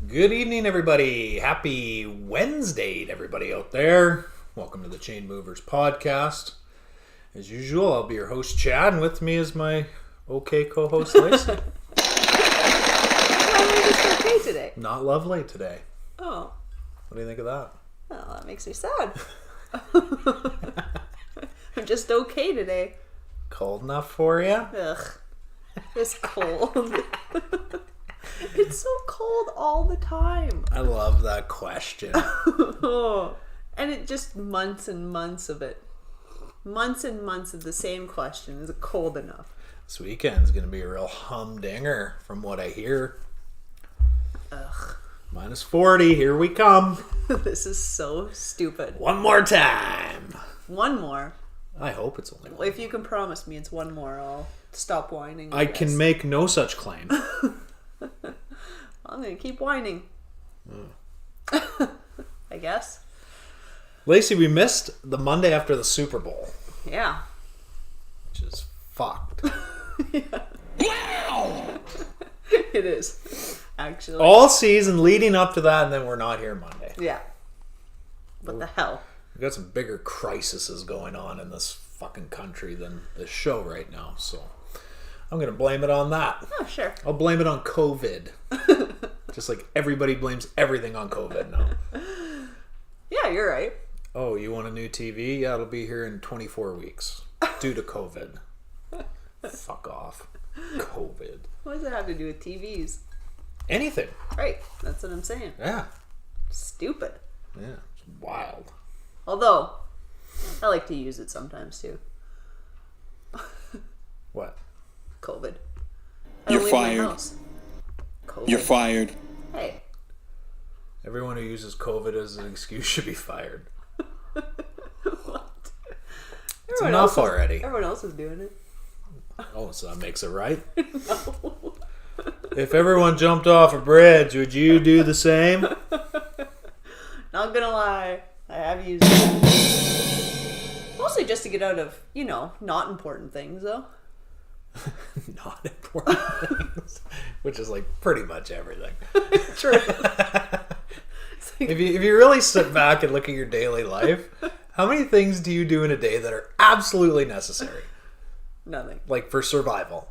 Good evening, everybody. Happy Wednesday to everybody out there. Welcome to the Chainmovers podcast. As usual, I'll be your host, Chad, and with me is my okay co-host, Lacey. Why am I just okay today? Not lovely today. Oh. What do you think of that? Well, that makes me sad. I'm just okay today. Cold enough for you? Ugh. It's cold. It's so cold all the time. I love that question. And it just months and months of it. Months and months of the same question. Is it cold enough? This weekend's going to be a real humdinger from what I hear. Ugh. Minus 40, here we come. This is so stupid. One more time. One more. I hope it's only one. If you can promise me it's one more, I'll stop whining. I can make no such claim. I'm going to keep whining. I guess. Lacey, we missed the Monday after the Super Bowl. Yeah. Which is fucked. Wow! It is, actually. All season leading up to that, and then we're not here Monday. Yeah. What the hell? We've got some bigger crises going on in this fucking country than this show right now, so I'm going to blame it on that. Oh, sure. I'll blame it on COVID. Just like everybody blames everything on COVID now. Yeah, you're right. Oh, you want a new TV? Yeah, it'll be here in 24 weeks due to COVID. Fuck off. COVID. What does it have to do with TVs? Anything. Right, that's what I'm saying. Yeah. Stupid. Yeah, it's wild. Although, I like to use it sometimes too. What? COVID. You're fired. COVID. You're fired. Hey. Everyone who uses COVID as an excuse should be fired. What? It's enough already. Everyone else is doing it. Oh, so that makes it right? No. If everyone jumped off a bridge, would you do the same? Not gonna lie, I have used it. Mostly just to get out of, not important things though. Not important things. Which is like pretty much everything. True. If you really sit back and look at your daily life, how many things do you do in a day that are absolutely necessary? Nothing. Like for survival.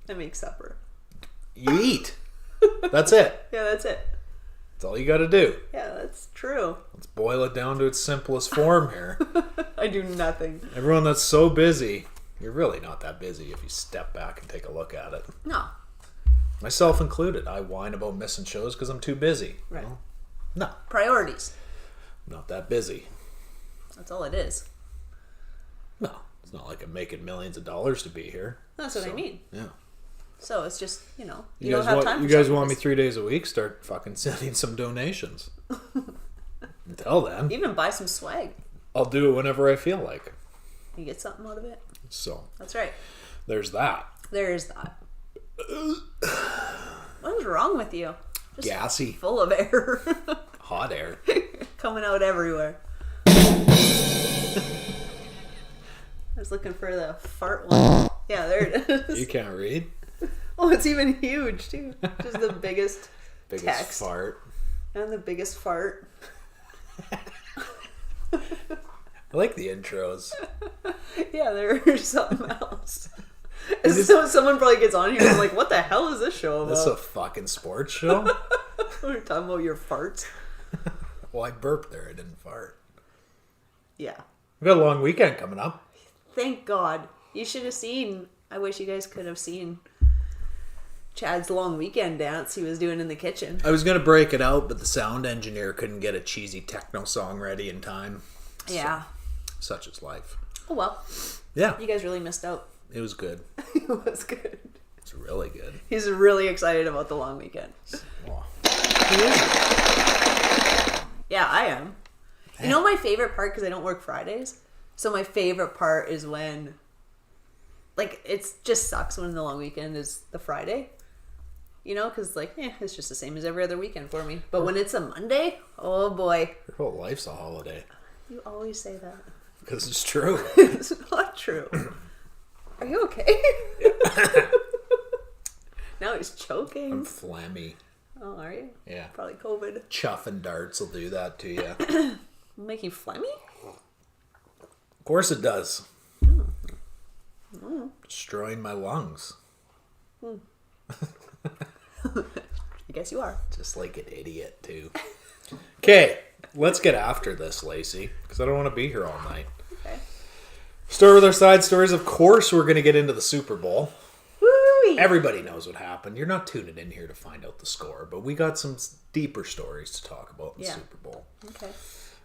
I make supper. You eat. That's it. Yeah, that's it. That's all you got to do. Yeah, that's true. Let's boil it down to its simplest form here. I do nothing. Everyone that's so busy, you're really not that busy if you step back and take a look at it. No. Myself included. I whine about missing shows because I'm too busy. Right. Well, no. Priorities. I'm not that busy. That's all it is. No. It's not like I'm making millions of dollars to be here. That's what I mean. Yeah. So it's just, you You don't guys have time you for guys something want me this- 3 days a week? Start fucking sending some donations. Until then, Even buy some swag. I'll do it whenever I feel like. You get something out of it. So That's right. there's that. There is that. What's wrong with you? Just Gassy. full of air. Hot air. Coming out everywhere. I was looking for the fart one. Yeah, there it is. You can't read. Oh, it's even huge too. Just the biggest text. Fart. And the biggest fart. I like the intros. Yeah, there's something else. So someone probably gets on here and like, what the hell is this show about? This is a fucking sports show? We're talking about your farts. Well, I burped there. I didn't fart. Yeah. We've got a long weekend coming up. Thank God. You should have seen. I wish you guys could have seen Chad's long weekend dance he was doing in the kitchen. I was going to break it out, but the sound engineer couldn't get a cheesy techno song ready in time. Yeah. So, such is life. Oh well. Yeah. You guys really missed out. It was good. It was good. It's really good. He's really excited about the long weekend. Oh. Yeah, I am. You know my favorite part, because I don't work Fridays, so my favorite part is when, like, it just sucks when the long weekend is the Friday, because, like, it's just the same as every other weekend for me. But when it's a Monday, oh boy. Your whole life's a holiday. You always say that. Because it's true. It's not true. Are you okay? Now he's choking. I'm phlegmy. Oh, are you? Yeah. Probably COVID. Chuff and darts will do that to you. Make you phlegmy? Of course it does. Destroying my lungs. I guess you are. Just like an idiot, too. Okay, let's get after this, Lacey, because I don't want to be here all night. Okay. Start with our side stories. Of course, we're going to get into the Super Bowl. Woo! Everybody knows what happened. You're not tuning in here to find out the score, but we got some deeper stories to talk about in the Super Bowl. Okay.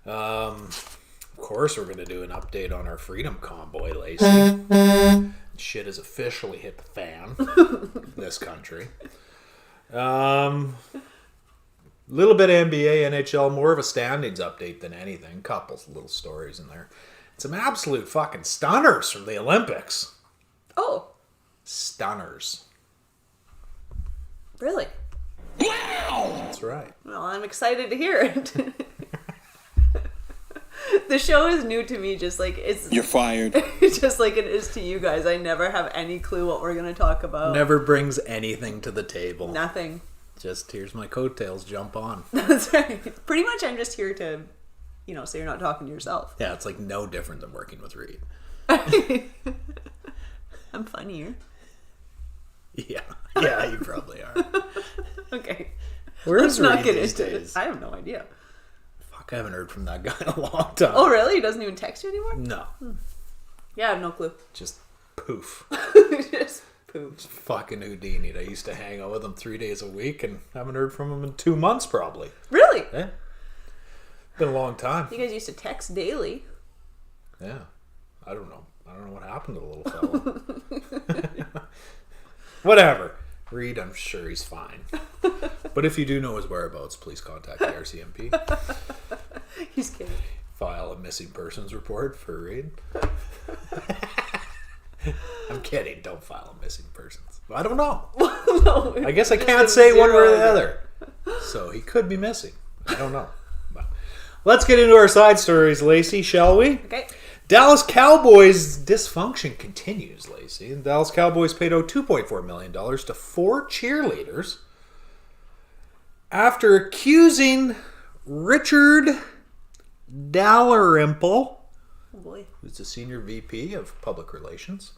Of course, we're going to do an update on our Freedom Convoy, Lacey. Shit has officially hit the fan in this country. Little bit of NBA, NHL, more of a standings update than anything. Couple little stories in there. Some absolute fucking stunners from the Olympics. Oh, Stunners. really? That's right. Well, I'm excited to hear it. The show is new to me, just like it's. You're fired. Just like it is to you guys. I never have any clue what we're going to talk about. Never brings anything to the table. Nothing. Just here's my coattails, jump on. That's right. Pretty much I'm just here to, so you're not talking to yourself. Yeah, it's like no different than working with Reed. I'm funnier. Yeah, you probably are. Okay. Where's Let's not Reed get these into days? it. I have no idea. Fuck, I haven't heard from that guy in a long time. Oh, really? He doesn't even text you anymore? No. Yeah, I have no clue. Just poof. Just poof. Fucking Houdini. I used to hang out with him 3 days a week and haven't heard from him in 2 months probably. Really? Yeah. Been a long time. You guys used to text daily. Yeah. I don't know what happened to the little fella. Whatever. Reed, I'm sure he's fine. But if you do know his whereabouts, please contact the RCMP. He's kidding. File a missing persons report for Reed. I'm kidding. Don't file a missing persons. I don't know. No, I guess I can't say one way or the other. So he could be missing. I don't know. But let's get into our side stories, Lacey, shall we? Okay. Dallas Cowboys dysfunction continues, Lacey. The Dallas Cowboys paid out $2.4 million to 4 cheerleaders after accusing Richard Dalrymple, Oh boy. who's the senior VP of Public Relations,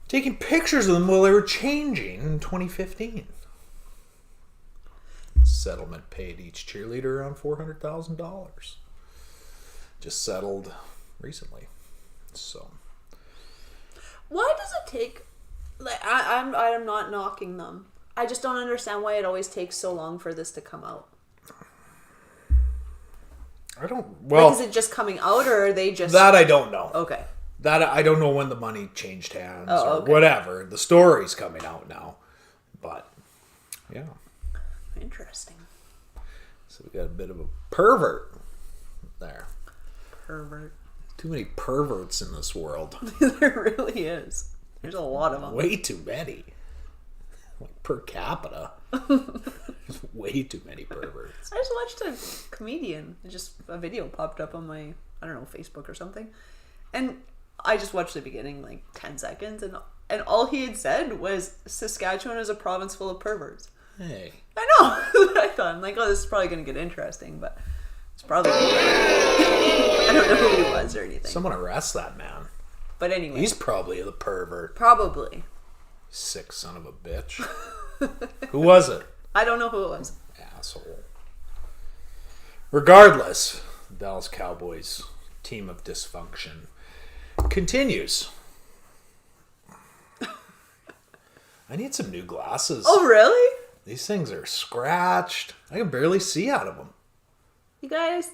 taking pictures of them while they were changing in 2015. Settlement paid each cheerleader around $400,000. Just settled recently. So Why does it take? Like, I'm not knocking them. I just don't understand why it always takes so long for this to come out. I don't. Well, Like, is it just coming out, or are they just that I don't know. Okay. That I don't know when the money changed hands or Okay. whatever. The story's coming out now, but yeah. Interesting. So we got a bit of a pervert there. Pervert. Too many perverts in this world. There really is. There's a lot of them. Way too many. Like per capita. There's way too many perverts. I just watched a comedian. Just a video popped up on my, I don't know, Facebook or something. And I just watched the beginning, like 10 seconds. And all he had said was Saskatchewan is a province full of perverts. Hey. I know. I thought, I'm like, oh, this is probably going to get interesting. But it's probably I don't know who he was or anything. Someone arrest that man. But anyway. He's probably the pervert. Probably. Sick son of a bitch. Who was it? I don't know who it was. Asshole. Regardless, the Dallas Cowboys team of dysfunction continues. I need some new glasses. Oh, really? These things are scratched. I can barely see out of them. You guys,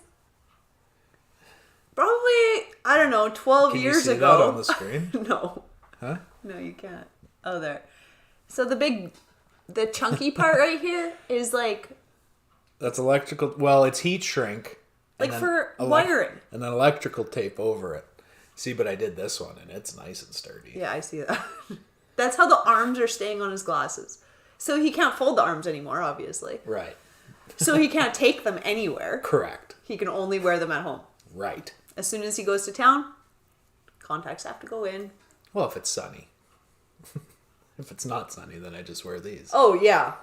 probably, I don't know, 12 Can years you see ago. that on the screen? No. Huh? No, you can't. Oh, there. So the chunky part right here is like That's electrical. Well, it's heat shrink. and Like then for wiring. And then electrical tape over it. See, but I did this one and it's nice and sturdy. Yeah, I see that. That's how the arms are staying on his glasses. So he can't fold the arms anymore, obviously. Right. So he can't take them anywhere. Correct. He can only wear them at home. Right. As soon as he goes to town, contacts have to go in. Well, if it's sunny. If it's not sunny, then I just wear these. Oh, yeah.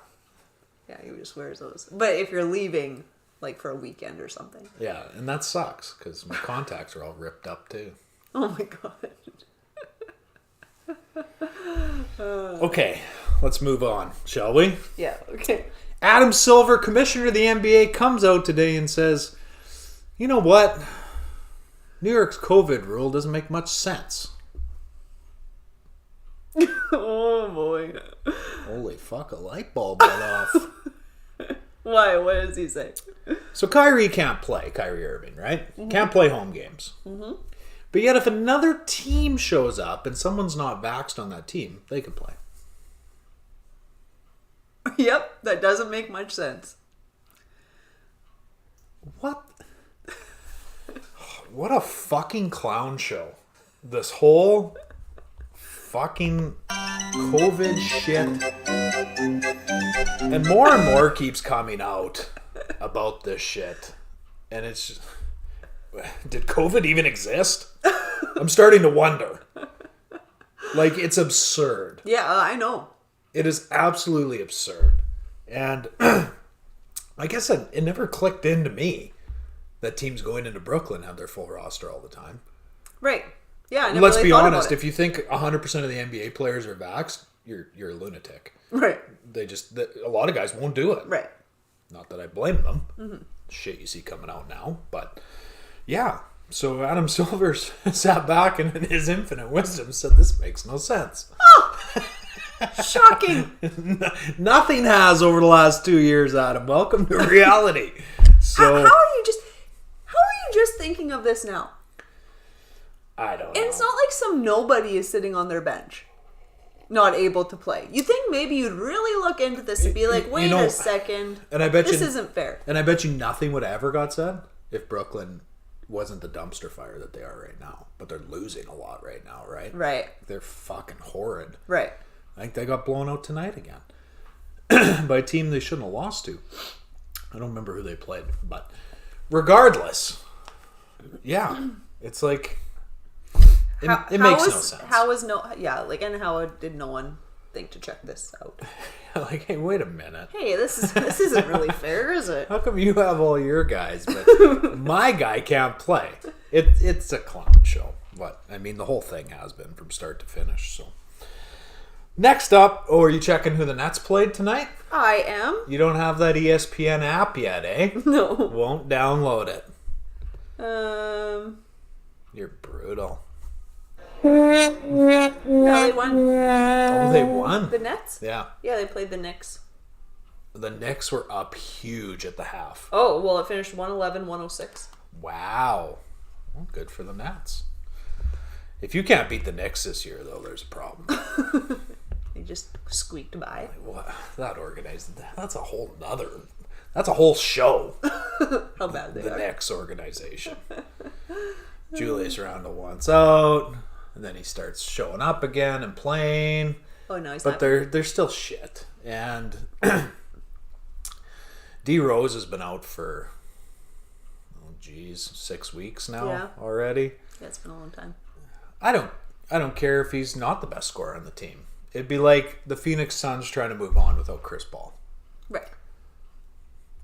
Yeah, he just wears those. But if you're leaving, like for a weekend or something. Yeah, and that sucks because my contacts are all ripped up too. Oh my god. Okay, let's move on, shall we? Yeah, okay. Adam Silver, commissioner of the NBA, comes out today and says, you know what? New York's COVID rule doesn't make much sense. Oh boy. Holy fuck, a light bulb went off. Why? What does he say? So Kyrie can't play, Kyrie Irving, right? Mm-hmm. Can't play home games. Mm-hmm. But yet if another team shows up and someone's not vaxxed on that team, they can play. Yep, that doesn't make much sense. What? What a fucking clown show. This whole fucking COVID shit. And more keeps coming out about this shit. And it's just, did COVID even exist? I'm starting to wonder. Like, it's absurd. Yeah, I know. It is absolutely absurd. And I guess it never clicked into me that teams going into Brooklyn have their full roster all the time. Right. Yeah, I never Let's really be thought honest, about it. if you think 100% of the NBA players are vaxxed, you're a lunatic. Right. A lot of guys won't do it. Right. Not that I blame them. Mm-hmm. Shit you see coming out now. But yeah. So Adam Silver sat back and in his infinite wisdom said, this makes no sense. Oh! Shocking. Nothing has over the last 2 years, Adam. Welcome to reality. So How are you just thinking of this now? I don't know. And it's not like some nobody is sitting on their bench, not able to play. You think maybe you'd really look into this and be like, wait a second, and I bet this isn't fair. And I bet you nothing would have ever got said if Brooklyn wasn't the dumpster fire that they are right now. But they're losing a lot right now, right? Right. They're fucking horrid. Right. I think they got blown out tonight again by a team they shouldn't have lost to. I don't remember who they played, but regardless, yeah, it's like it makes no sense. How did no one think to check this out? Like, hey, wait a minute. Hey, this isn't really fair, is it? How come you have all your guys, but my guy can't play? It's a clown show. But I mean, the whole thing has been from start to finish. So next up, are you checking who the Nets played tonight? I am. You don't have that ESPN app yet, eh? No. Won't download it. You're brutal. No, they won. Oh, they won? The Nets? Yeah. Yeah, they played the Knicks. The Knicks were up huge at the half. Oh, well, it finished 111-106. Wow. Well, good for the Nets. If you can't beat the Knicks this year, though, there's a problem. They just squeaked by. What? That's a whole show. How bad they the are. Knicks organization. Julius Randle wants out, and then he starts showing up again and playing. Oh no, he's but not. they're still shit. And D Rose has been out for 6 weeks now already. Yeah, it's been a long time. I don't care if he's not the best scorer on the team. It'd be like the Phoenix Suns trying to move on without Chris Paul. Right.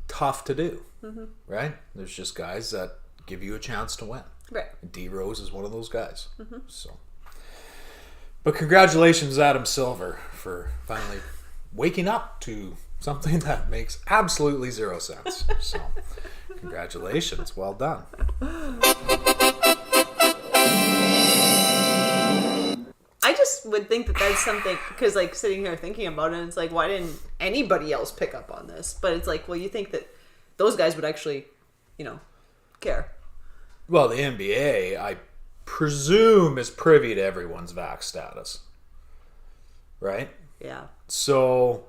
Tough to do. Mm-hmm. Right? There's just guys that give you a chance to win. Right. D Rose is one of those guys. Mm-hmm. So, but congratulations, Adam Silver, for finally waking up to something that makes absolutely zero sense. So, congratulations. Well done. I just would think that that's something, because like sitting here thinking about it, it's like, why didn't anybody else pick up on this? But it's like, well, you think that those guys would actually, care. Well, the NBA, I presume, is privy to everyone's vax status. Right? Yeah. So,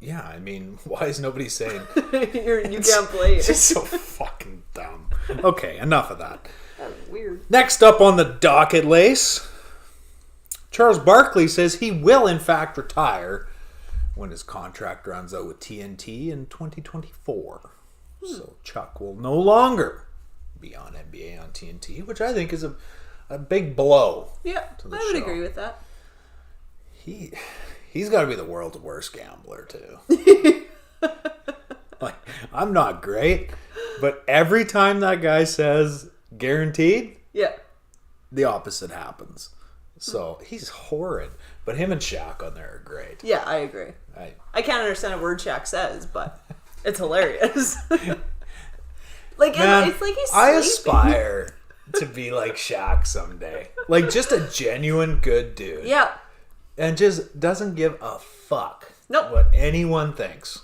yeah, I mean, why is nobody saying... you can't play it. It's so fucking dumb. Okay, enough of that. That's weird. Next up on the docket, Lace, Charles Barkley says he will, in fact, retire when his contract runs out with TNT in 2024. So Chuck will no longer be on NBA on TNT, which I think is a big blow. Yeah, to the I would show. agree with that. he's got to be the world's worst gambler too. Like, I'm not great, but every time that guy says guaranteed, Yeah. the opposite happens. So he's horrid. But him and Shaq on there are great. Yeah, I agree. I can't understand a word Shaq says, but it's hilarious. Like, Man, it's like he's I sleeping. aspire to be like Shaq someday. Like, just a genuine good dude. Yeah. And just doesn't give a fuck Nope. what anyone thinks.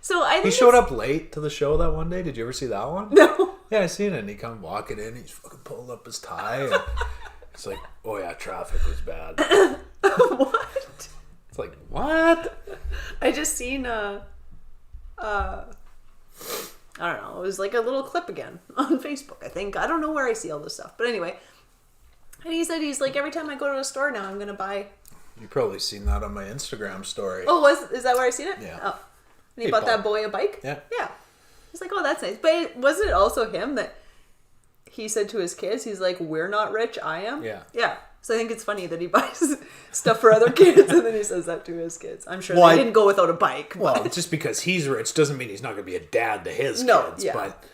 So I think He showed up late to the show that one day. Did you ever see that one? No. Yeah, I seen it. And he come walking in. He's fucking pulling up his tie. And it's like, oh yeah, traffic was bad. What? It's like, what? I just seen I don't know. It was like a little clip again on Facebook, I think. I don't know where I see all this stuff. But anyway. And he said he's like, every time I go to a store now, I'm going to buy... You've probably seen that on my Instagram story. Oh, is that where I seen it? Yeah. Oh. And he bought that boy a bike? Yeah. Yeah. He's like, oh, that's nice. But wasn't it also him that he said to his kids, he's like, we're not rich, I am? Yeah. Yeah. So I think it's funny that he buys stuff for other kids and then he says that to his kids. I'm sure they didn't go without a bike. Well, just because he's rich doesn't mean he's not going to be a dad to his kids. Yeah. But,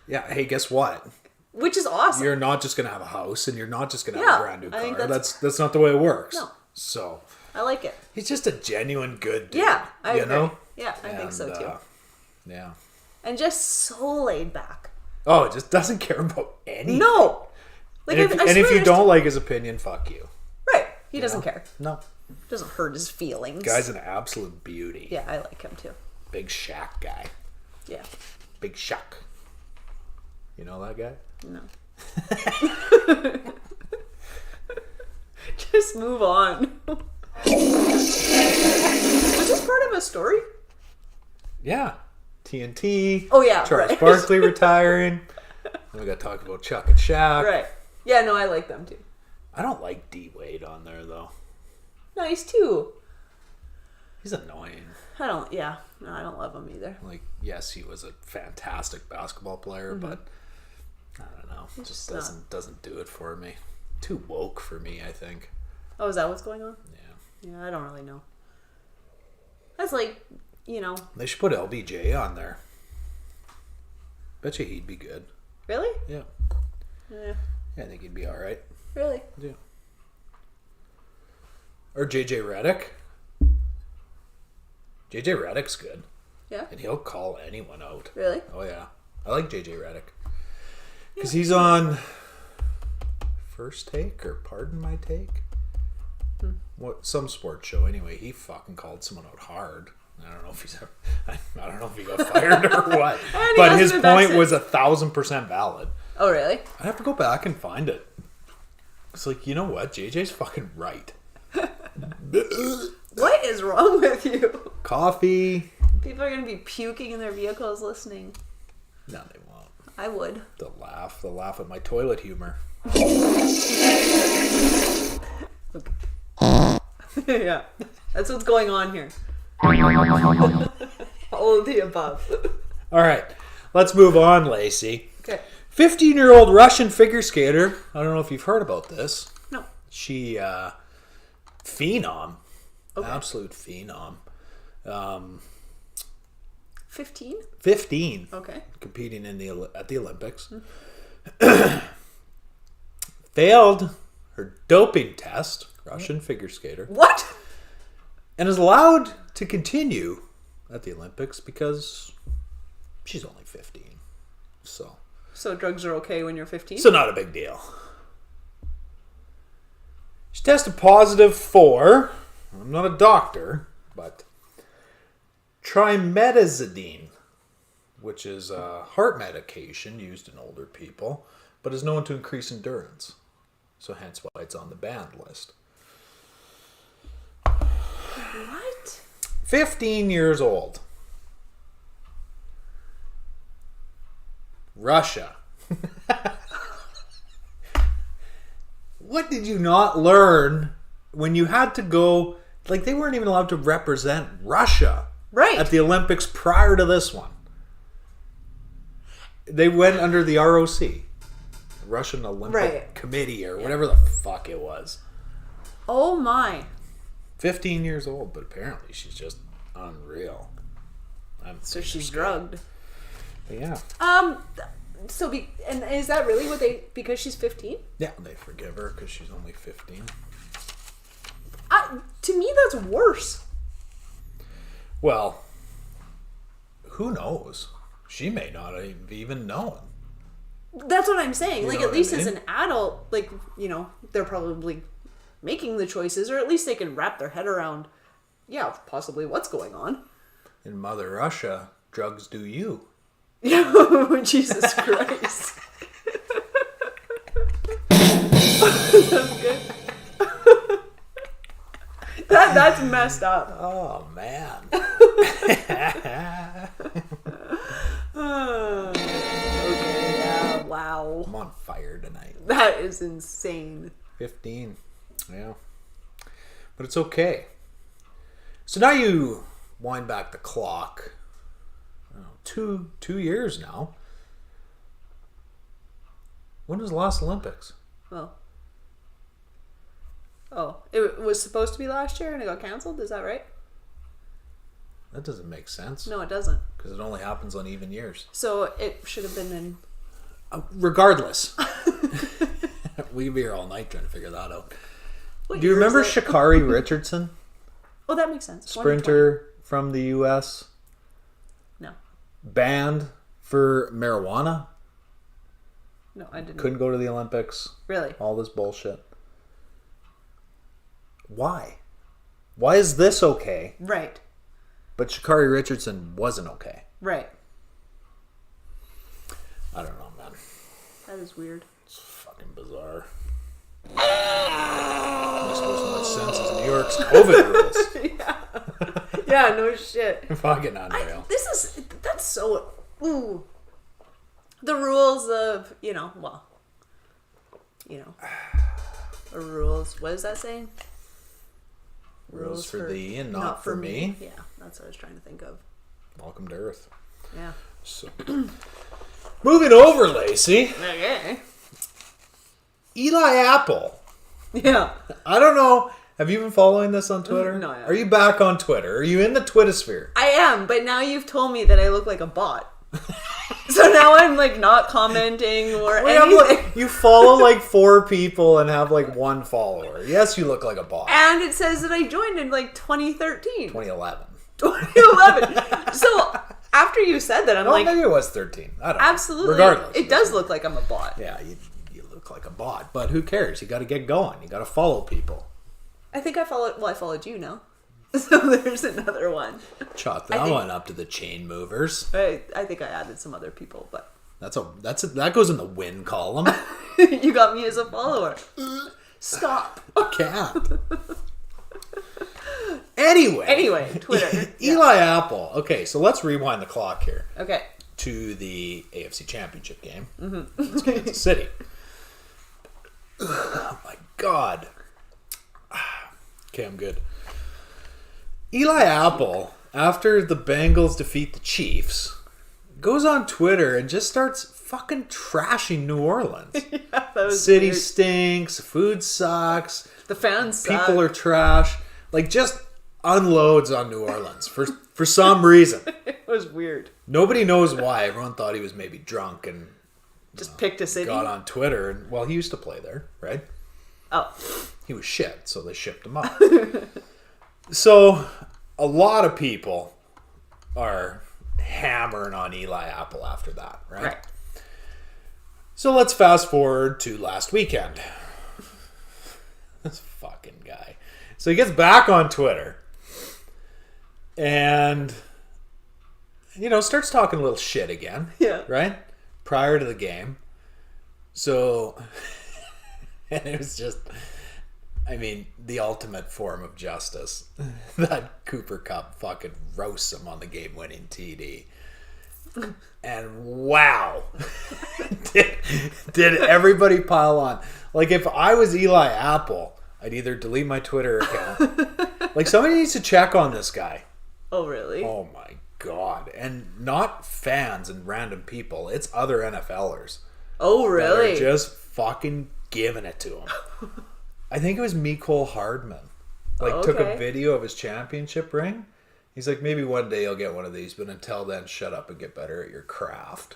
yeah, hey, guess what? Which is awesome. You're not just going to have a house and you're not just going to have a brand new I think car. that's- That's not the way it works. No. So, I like it. he's just a genuine good dude. Yeah, I agree. know? Yeah, I think so too. Yeah. And just so laid back. Oh, it just doesn't care about anything. No. Like, And if you don't like his opinion, fuck you. Right. He doesn't care. No. Doesn't hurt his feelings. Guy's an absolute beauty. Yeah, I like him too. Big Shaq guy. Yeah. Big Shaq. You know that guy? No. Just move on. Was this part of a story? Yeah. TNT. Oh, yeah, Charles right. Barkley retiring. Then we got to talk about Chuck and Shaq. Right. Yeah, no, I like them too. I don't like D Wade on there though. No, he's two. He's annoying. I don't love him either. Like, yes, he was a fantastic basketball player, but I don't know. It just doesn't do it for me. Too woke for me, I think. Oh, is that what's going on? Yeah. Yeah, I don't really know. That's like, They should put LBJ on there. Bet you he'd be good. Really? Yeah. Yeah. Yeah, I think he'd be alright. Really? Yeah. Or JJ Redick. JJ Redick's good. Yeah. And he'll call anyone out. Really? Oh, yeah. I like JJ Redick. Because he's on First Take or Pardon My Take. Some sports show anyway. He fucking called someone out hard. I don't know if he's ever, I don't know if he got fired or what. But his point was 1,000% valid. Oh, really? I'd have to go back and find it. It's like, you know what? JJ's fucking right. What is wrong with you? Coffee. People are going to be puking in their vehicles listening. No, they won't. I would. They'll laugh. They'll laugh at my toilet humor. Yeah. That's what's going on here. All of the above. All right. Let's move on, Lacey. Okay. 15-year-old Russian figure skater. I don't know if you've heard about this. No. She, phenom. Okay. Absolute phenom. 15? 15. Okay. Competing at the Olympics. Failed her doping test. Russian figure skater. What? And is allowed to continue at the Olympics because she's only 15. So drugs are okay when you're 15? So not a big deal. She tested positive for, I'm not a doctor, but trimetazidine, which is a heart medication used in older people, but is known to increase endurance. So hence why it's on the banned list. What? 15 years old. Russia. What did you not learn when you had to go? Like, they weren't even allowed to represent Russia at the Olympics prior to this one. They went under the ROC, Russian Olympic Committee, or whatever the fuck it was. Oh my. 15 years old, but apparently she's just unreal. So she's drugged. But yeah. And is that really what because she's 15? Yeah, they forgive her because she's only 15. To me, that's worse. Well, who knows? She may not have even known. That's what I'm saying. Like, know at least what I as mean? an adult, like, you know, they're probably making the choices, or at least they can wrap their head around, yeah, possibly what's going on. In Mother Russia, drugs do you. Yeah, Jesus Christ. That's good. That's messed up. Oh, man. Okay, yeah, wow. I'm on fire tonight. That is insane. 15. Yeah. But it's okay. So now you wind back the clock. Two years now. When was the last Olympics? Oh, it was supposed to be last year and it got canceled? Is that right? That doesn't make sense. No, it doesn't. Because it only happens on even years. So it should have been in... Regardless. We could be here all night trying to figure that out. What Do you year remember is it? Sha'Carri Richardson? Oh, that makes sense. Sprinter from the U.S. No. Banned for marijuana. No, I didn't. Couldn't go to the Olympics. Really? All this bullshit. Why? Why is this okay? Right. But Sha'Carri Richardson wasn't okay. Right. I don't know, man. That is weird. It's fucking bizarre. Makes most sense as New York's COVID rules. Yeah. Yeah, no shit. Fucking unreal. That's so... Ooh. The rules of, the rules. What is that saying? Rules for thee and not for me. Yeah, that's what I was trying to think of. Welcome to Earth. Yeah. So, moving over, Lacey. Okay. Eli Apple. Yeah. I don't know. Have you been following this on Twitter? No, I haven't. Are you back on Twitter? Are you in the Twittersphere? I am, but now you've told me that I look like a bot. So now I'm like not commenting or anything. You follow like 4 people and have like 1 follower. Yes, you look like a bot. And it says that I joined in like 2013. 2011. 2011. So after you said that, I'm like... maybe it was 13. I don't know. Absolutely. Regardless. It does look like I'm a bot. Yeah, you look like a bot. But who cares? You got to get going. You got to follow people. I think I followed you now. So there's another one. Chalk that one up to the Chainmovers. I think I added some other people, but... That goes in the win column. You got me as a follower. Stop. Can't. Anyway, Twitter. Eli Apple. Okay, so let's rewind the clock here Okay. to the AFC Championship game. Mm-hmm. It's Kansas City. Oh my God. Okay, I'm good. Eli Apple, after the Bengals defeat the Chiefs, goes on Twitter and just starts fucking trashing New Orleans. Yeah, that was City weird. stinks, food sucks, The fans suck. people are trash. Like, just unloads on New Orleans for some reason. It was weird. Nobody knows why. Everyone thought he was maybe drunk and Just picked a city. got on Twitter. And, well, he used to play there, right? Oh. He was shit, so they shipped him off. So, a lot of people are hammering on Eli Apple after that, right? So let's fast forward to last weekend. This fucking guy. So he gets back on Twitter and, starts talking a little shit again. Yeah. Right? Prior to the game. So, and it was just... the ultimate form of justice. That Cooper Cup fucking roasts him on the game-winning TD. And wow. did everybody pile on. Like, if I was Eli Apple, I'd either delete my Twitter account. Like, somebody needs to check on this guy. Oh, really? Oh, my God. And not fans and random people. It's other NFLers. Oh, really? That are just fucking giving it to him. I think it was Mecole Hardman. Took a video of his championship ring. He's like, maybe one day you'll get one of these, but until then, shut up and get better at your craft.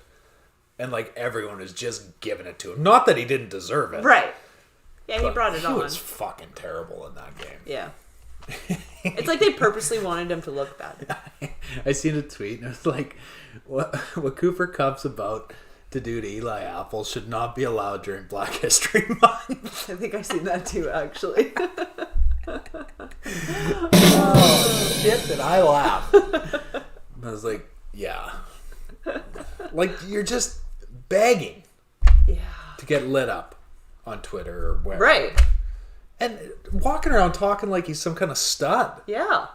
And everyone is just giving it to him. Not that he didn't deserve it. Right. Yeah, he brought it on. He was fucking terrible in that game. Yeah. It's like they purposely wanted him to look bad. I seen a tweet, and it was like, what Cooper Cup's about to do to Eli Apple should not be allowed during Black History Month. I think I've seen that too, actually. Oh, shit, did I laugh. I was like, yeah. You're just begging to get lit up on Twitter or wherever. Right. And walking around talking like he's some kind of stud. Yeah.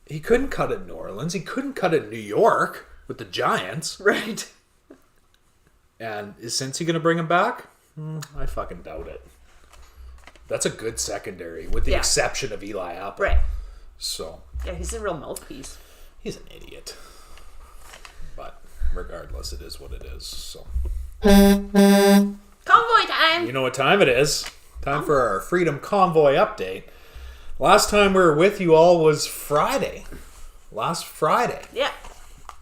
He couldn't cut it in New Orleans. He couldn't cut it in New York with the Giants. Right. And is Cincy going to bring him back? I fucking doubt it. That's a good secondary, with the exception of Eli Apple. Right. So. Yeah, he's a real mouthpiece. He's an idiot. But regardless, it is what it is. So. Convoy time! You know what time it is? Time for our Freedom Convoy update. Last time we were with you all was Friday. Last Friday. Yeah.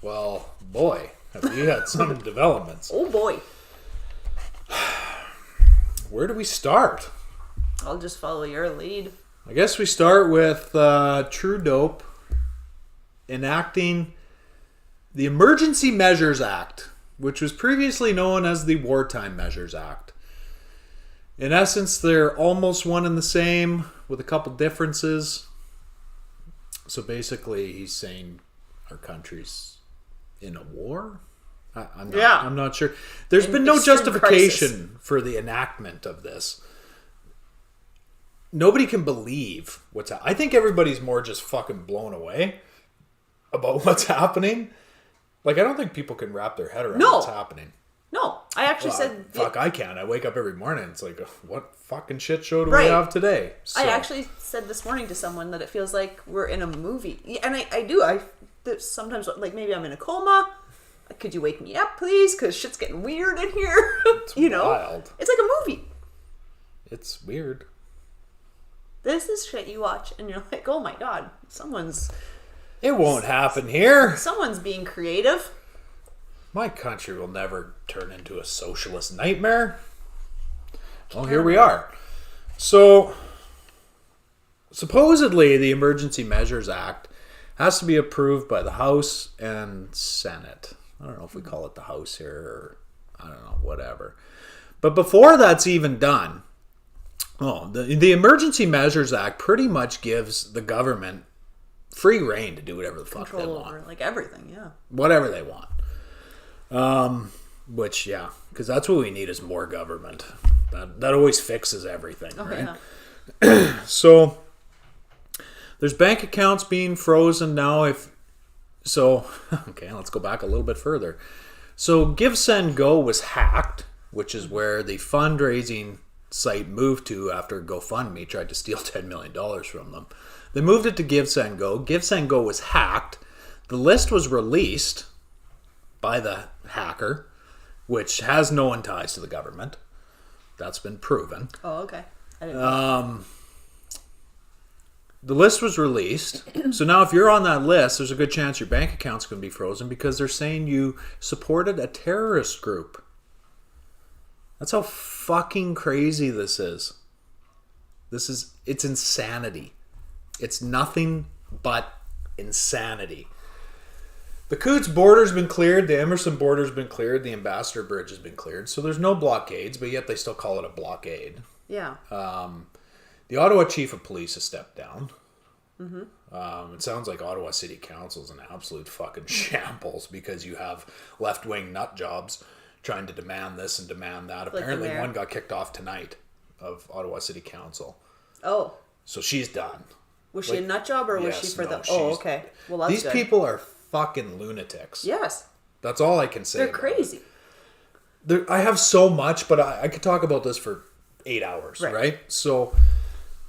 Well, boy, have we had some developments. Oh, boy. Where do we start? I'll just follow your lead. I guess we start with True Dope enacting the Emergency Measures Act, which was previously known as the Wartime Measures Act. In essence, they're almost one and the same with a couple differences. So basically, he's saying our country's in a war? I'm not sure. There's been no justification for the enactment of this. Nobody can believe what's happening. I think everybody's more just fucking blown away about what's happening. I don't think people can wrap their head around what's happening. No, I actually said... I can. I wake up every morning. It's like, what fucking shit show do we have today? So. I actually said this morning to someone that it feels like we're in a movie. And I do. Sometimes, maybe I'm in a coma. Could you wake me up, please? Because shit's getting weird in here. It's wild. It's like a movie. It's weird. This is shit you watch and you're like, oh my God, It won't happen here. Someone's being creative. My country will never turn into a socialist nightmare. Well, here we are. So, supposedly, the Emergency Measures Act has to be approved by the House and Senate. I don't know if we call it the House here or, I don't know, whatever. But before that's even done, the Emergency Measures Act pretty much gives the government free reign to do whatever the fuck they want. Control over, everything, yeah. Whatever they want. Because that's what we need is more government. That always fixes everything, right? Yeah. So, there's bank accounts being frozen now. Okay, let's go back a little bit further. So, Give, Send, Go was hacked, which is where the fundraising site moved to after GoFundMe tried to steal $10 million from them. They moved it to Give, Send, Go. Give, Send, Go was hacked. The list was released by the hacker, which has no ties to the government. That's been proven. Oh, okay. I didn't know. The list was released. So now if you're on that list, there's a good chance your bank account's going to be frozen because they're saying you supported a terrorist group. That's how fucking crazy this is. It's insanity. It's nothing but insanity. The Coots border's been cleared. The Emerson border's been cleared. The Ambassador Bridge has been cleared. So there's no blockades, but yet they still call it a blockade. Yeah. The Ottawa Chief of Police has stepped down. Mm-hmm. It sounds like Ottawa City Council is an absolute fucking shambles because you have left-wing nut jobs trying to demand this and demand that. Apparently one got kicked off tonight of Ottawa City Council. Oh. So she's done. Was she a nut job or was she for the... Oh, okay. Well, that's these good. People are fucking lunatics. Yes. That's all I can say. They're crazy. I have so much, but I could talk about this for 8 hours, right? So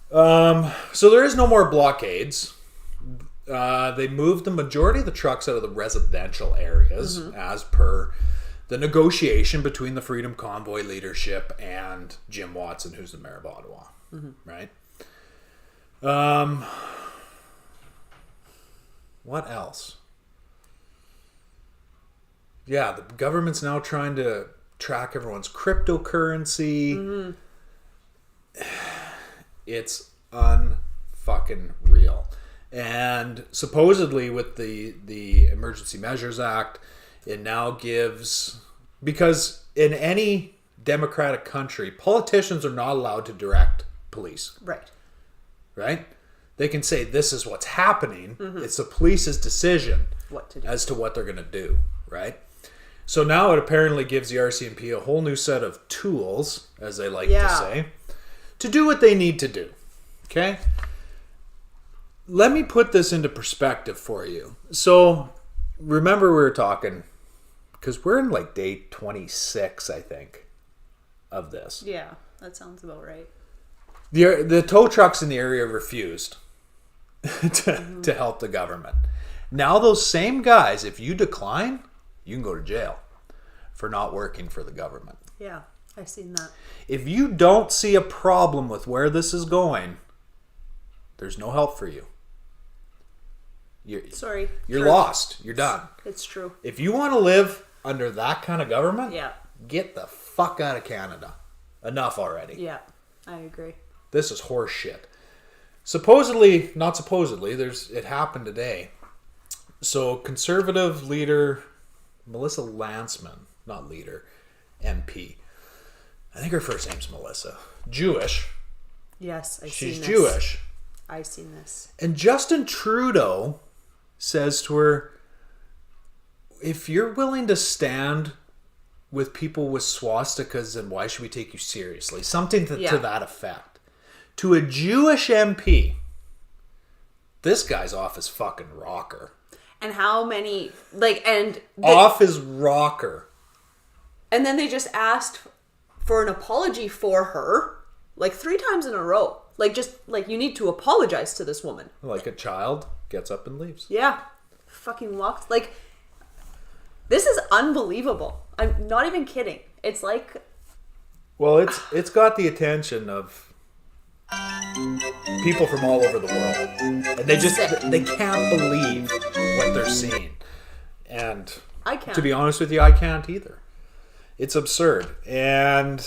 there is no more blockades. They moved the majority of the trucks out of the residential areas as per the negotiation between the Freedom Convoy leadership and Jim Watson, who's the mayor of Ottawa, right? What else? Yeah, the government's now trying to track everyone's cryptocurrency. Mm-hmm. It's unfucking real. And supposedly with the Emergency Measures Act, it now gives... Because in any democratic country, politicians are not allowed to direct police. Right? They can say this is what's happening. Mm-hmm. It's the police's decision what to do. As to what they're going to do. Right? So now it apparently gives the RCMP a whole new set of tools, as they like to say, to do what they need to do. Okay? Let me put this into perspective for you. So, remember we were talking, because we're in like day 26, I think, of this. Yeah, that sounds about right. The tow trucks in the area refused to help the government. Now those same guys, if you decline, you can go to jail for not working for the government. Yeah, I've seen that. If you don't see a problem with where this is going, there's no help for you. You're lost. You're done. It's true. If you want to live under that kind of government, get the fuck out of Canada. Enough already. Yeah, I agree. This is horse shit. Supposedly, not supposedly, it happened today. So conservative leader Melissa Lantsman, not leader, MP. I think her first name's Melissa. Jewish. Yes, She's Jewish. I've seen this. And Justin Trudeau says to her, if you're willing to stand with people with swastikas, then why should we take you seriously? Something to that effect. To a Jewish MP, this guy's off his fucking rocker. And how many, off his rocker. And then they just asked for an apology for her, 3 times in a row. You need to apologize to this woman. Like a child gets up and leaves. Yeah. Fucking walks. This is unbelievable. I'm not even kidding. It's like... Well, it's got the attention of people from all over the world. And they can't believe what they're seeing. And I can't. To be honest with you, I can't either. It's absurd. And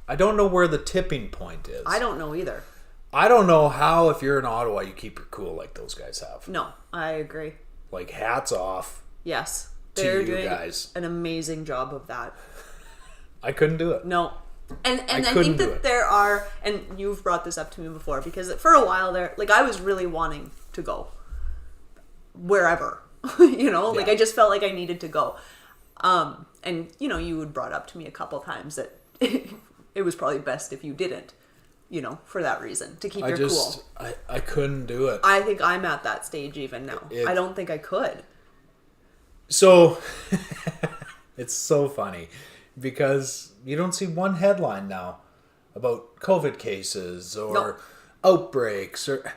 I don't know where the tipping point is. I don't know either. I don't know how, if you're in Ottawa, you keep your cool like those guys have. No, I agree. Hats off. Yes. To They're you doing guys. An amazing job of that. I couldn't do it. No. And I think that there are, and you've brought this up to me before, because for a while there, I was really wanting to go wherever, I just felt like I needed to go. And, you had brought up to me a couple times that it was probably best if you didn't, for that reason, to keep your cool. I couldn't do it. I think I'm at that stage even now. I don't think I could. So, it's so funny because you don't see one headline now about COVID cases or outbreaks or...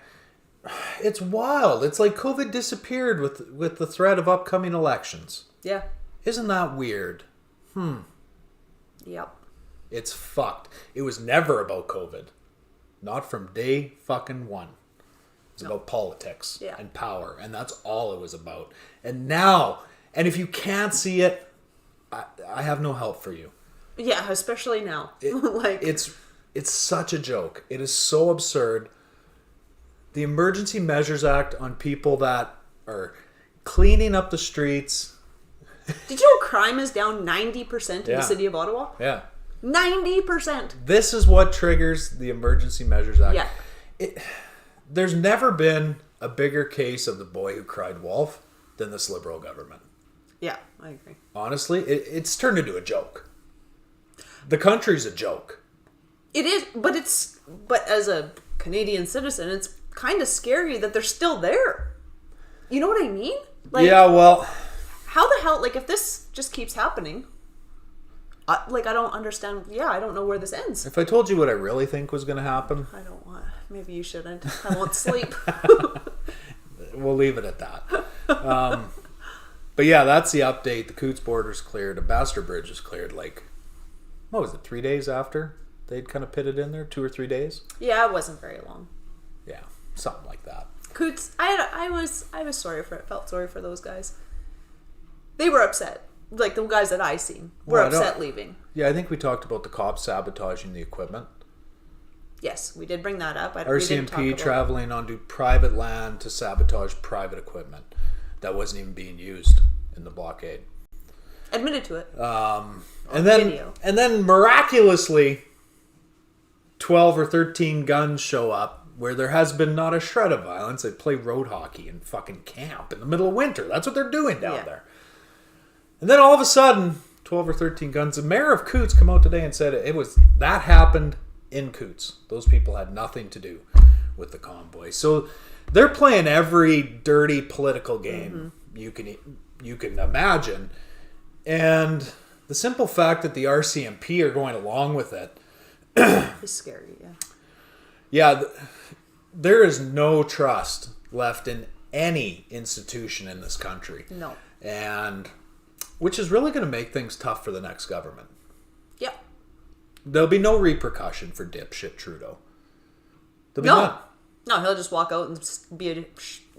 It's wild. It's like COVID disappeared with the threat of upcoming elections. Yeah. Isn't that weird? Yep. It's fucked. It was never about COVID. Not from day fucking one. It's about politics and power. And that's all it was about. And now, and if you can't see it, I have no help for you. Yeah, especially now. It's such a joke. It is so absurd. The Emergency Measures Act on people that are cleaning up the streets. Did you know crime is down 90% in the city of Ottawa? Yeah. 90%. This is what triggers the Emergency Measures Act. Yeah. There's never been a bigger case of the boy who cried wolf than this Liberal government. Yeah, I agree. Honestly, it's turned into a joke. The country's a joke. It is, but as a Canadian citizen, it's kind of scary that they're still there. You know what I mean? Yeah, well... How the hell, if this just keeps happening, I don't understand. Yeah, I don't know where this ends. If I told you what I really think was going to happen... I don't want... Maybe you shouldn't. I won't sleep. We'll leave it at that. But yeah, that's the update. The Coots border's cleared. Ambassador Bridge is cleared, what was it, 3 days after they'd kind of pitted in there? 2 or 3 days? Yeah, it wasn't very long. Yeah, something like that. Coots, I was sorry for it. Felt sorry for those guys. They were upset. Like the guys that I seen were upset leaving. Yeah, I think we talked about the cops sabotaging the equipment. Yes, we did bring that up. RCMP traveling onto private land to sabotage private equipment that wasn't even being used in the blockade. Admitted to it. And then miraculously 12 or 13 guns show up where there has been not a shred of violence. They play road hockey in fucking camp in the middle of winter. That's what they're doing down there. And then all of a sudden, 12 or 13 guns. The mayor of Coots come out today and said that happened in Coots. Those people had nothing to do with the convoy. So they're playing every dirty political game you can imagine. And the simple fact that the RCMP are going along with it is scary, Yeah, there is no trust left in any institution in this country. No. And which is really going to make things tough for the next government. Yeah. There'll be no repercussion for dipshit Trudeau. There'll be none. No, he'll just walk out and be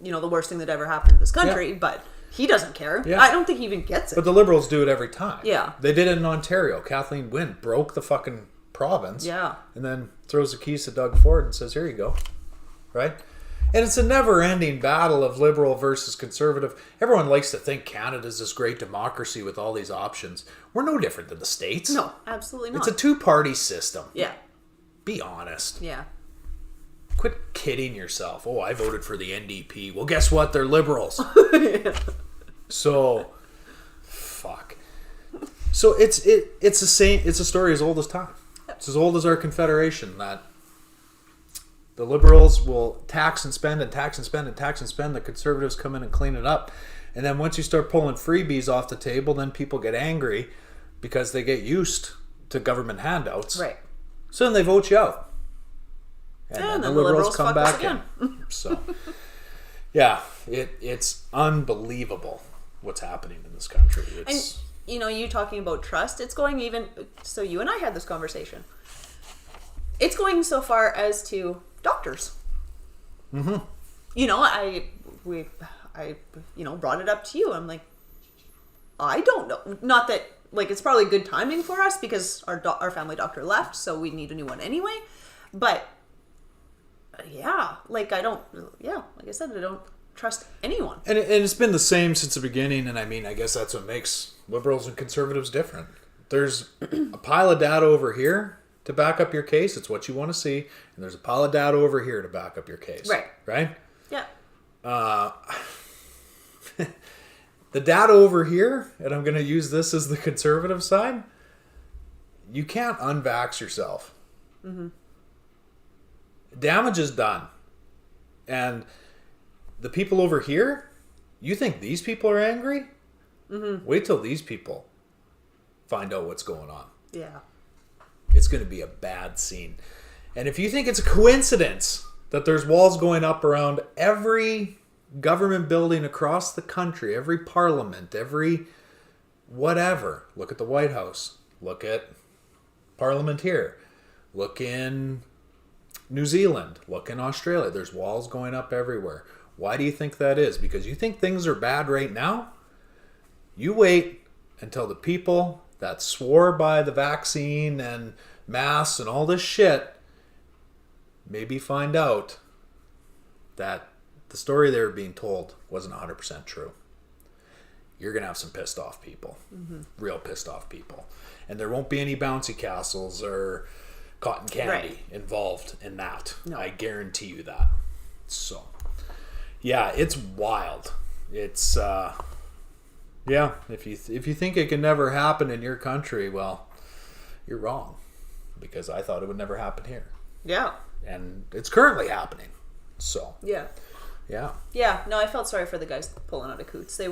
the worst thing that ever happened to this country, but he doesn't care. Yeah. I don't think he even gets it. But the Liberals do it every time. Yeah. They did it in Ontario. Kathleen Wynne broke the fucking province. Yeah. And then throws the keys to Doug Ford and says, here you go. Right? And it's a never-ending battle of liberal versus conservative. Everyone likes to think Canada's this great democracy with all these options. We're no different than the States. No, absolutely not. It's a two-party system. Yeah. Be honest. Yeah. Quit kidding yourself. Oh, I voted for the NDP. Well, guess what? They're liberals. Yeah. So, fuck. So it's the same. It's a story as old as time. It's as old as our Confederation, that the Liberals will tax and spend and tax and spend and tax and spend. The Conservatives come in and clean it up. And then once you start pulling freebies off the table, then people get angry because they get used to government handouts. Right. So then they vote you out. And then the Liberals come back again. in. So, yeah, it's unbelievable what's happening in this country. It's, and, you talking about trust, it's going even... So you and I had this conversation. It's going so far as to doctors. Mm-hmm. I brought it up to you. I'm like, I don't know. Not that, it's probably good timing for us because our family doctor left, so we need a new one anyway. But, like I said, I don't trust anyone. And it's been the same since the beginning, and I guess that's what makes liberals and conservatives different. There's a pile of data over here to back up your case. It's what you want to see. And there's a pile of data over here to back up your case. Right. Right? Yeah. The data over here, and I'm going to use this as the conservative side, you can't unvax yourself. Mm-hmm. Damage is done. And the people over here, you think these people are angry? Mm-hmm. Wait till these people find out what's going on. Yeah. It's going to be a bad scene. And if you think it's a coincidence that there's walls going up around every government building across the country, every parliament, every whatever, look at the White House, look at Parliament here, look in New Zealand, look in Australia, there's walls going up everywhere. Why do you think that is? Because you think things are bad right now? You wait until the people that swore by the vaccine and masks and all this shit maybe find out that the story they were being told wasn't 100% true. You're going to have some pissed off people. Mm-hmm. Real pissed off people. And there won't be any bouncy castles or cotton candy involved in that. No. I guarantee you that. So, yeah, it's wild. It's, if you think it can never happen in your country, well, you're wrong. Because I thought it would never happen here. Yeah. And it's currently happening. So. Yeah. Yeah. Yeah. No, I felt sorry for the guys pulling out of Coots. They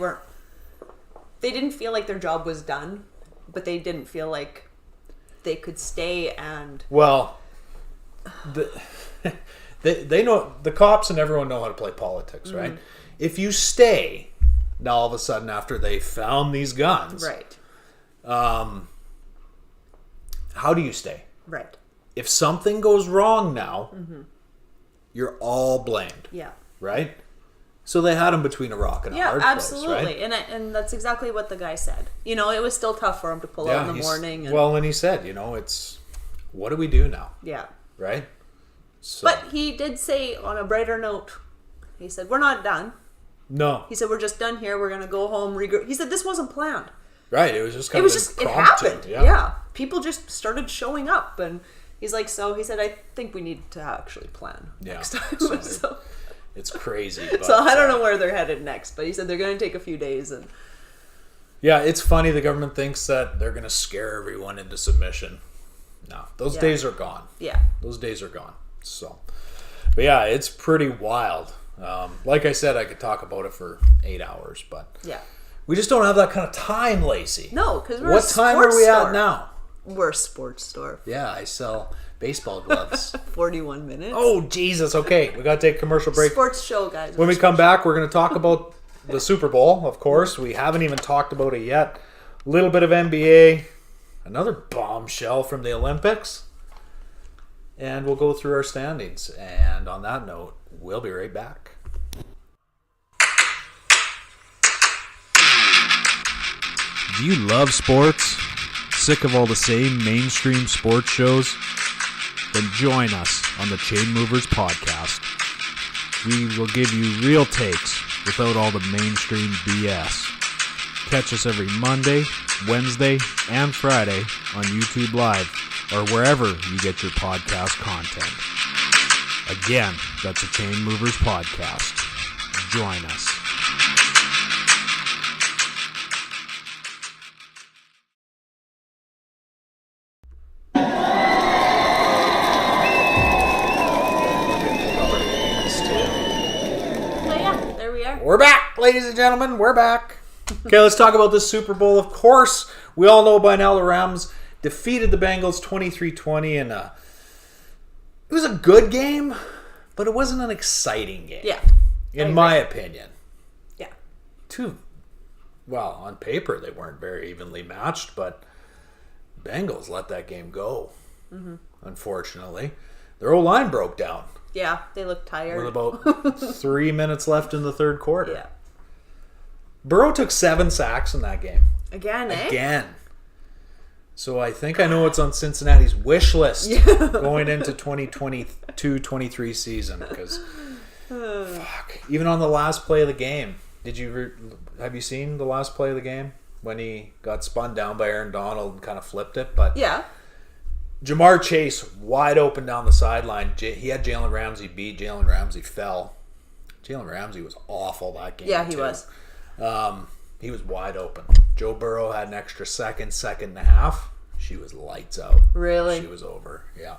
didn't feel like their job was done, but they didn't feel like they could stay and... Well, they know, the cops and everyone know how to play politics, right? Mm-hmm. If you stay, now all of a sudden after they found these guns... Right. How do you stay? Right. If something goes wrong now, mm-hmm. you're all blamed. Yeah. Right? So they had him between a rock and a hard place, absolutely. right? And that's exactly what the guy said. You know, it was still tough for him to pull out in the morning. And... Well, and he said, you know, it's, what do we do now? Yeah. Right? So, but he did say, on a brighter note, he said, we're not done. No. He said, we're just done here. We're going to go home, regroup. He said, this wasn't planned. Right. It was just kind of impromptu. It happened. Yeah. People just started showing up. And he's like, so he said, I think we need to actually plan next time. So it's crazy. But, so I don't know where they're headed next, but he said they're going to take a few days. And yeah, it's funny. The government thinks that they're going to scare everyone into submission. No, those days are gone. Yeah. Those days are gone. So, but yeah, it's pretty wild. Like I said, I could talk about it for 8 hours, but we just don't have that kind of time, Lacey. No, because what time are we at now? We're a sports store. Yeah, I sell baseball gloves. 41 minutes. Oh, Jesus. Okay, we got to take a commercial break. Sports show, guys. When we come back, we're going to talk about the Super Bowl, of course. We haven't even talked about it yet. A little bit of NBA. Another bombshell from the Olympics. And we'll go through our standings. And on that note, we'll be right back. Do you love sports? Sick of all the same mainstream sports shows? Then join us on the Chainmovers podcast. We will give you real takes without all the mainstream BS. Catch us every Monday, Wednesday, and Friday on YouTube Live or wherever you get your podcast content. Again, that's the Chainmovers podcast. Join us. We're back, ladies and gentlemen. We're back. Okay, let's talk about the Super Bowl. Of course, we all know by now the Rams defeated the Bengals 23-20, and it was a good game, but it wasn't an exciting game. Yeah. In my opinion. Yeah. Well, on paper, they weren't very evenly matched, but Bengals let that game go, unfortunately. Their O-line broke down. Yeah, they looked tired. With about 3 minutes left in the third quarter. Yeah. Burrow took 7 sacks in that game. Again. So I think I know what's on Cincinnati's wish list going into 2022-23 season. Because, even on the last play of the game, have you seen the last play of the game? When he got spun down by Aaron Donald and kind of flipped it? But yeah. Jamar Chase wide open down the sideline. He had Jalen Ramsey beat. Jalen Ramsey fell. Jalen Ramsey was awful that game. Yeah, he was. He was wide open. Joe Burrow had an extra second and a half. She was lights out. Really? She was over. Yeah.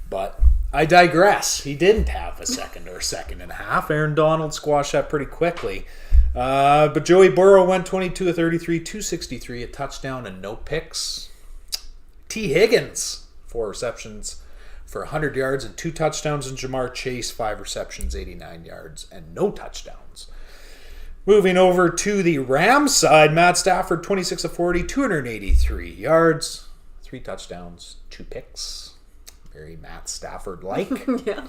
But I digress. He didn't have a second or second and a half. Aaron Donald squashed that pretty quickly. But Joey Burrow went 22 of 33, 263, a touchdown and no picks. T. Higgins, 4 receptions for 100 yards and 2 touchdowns. And Jamar Chase, 5 receptions, 89 yards and no touchdowns. Moving over to the Rams side, Matt Stafford, 26 of 40, 283 yards, 3 touchdowns, 2 picks. Very Matt Stafford-like. Yeah.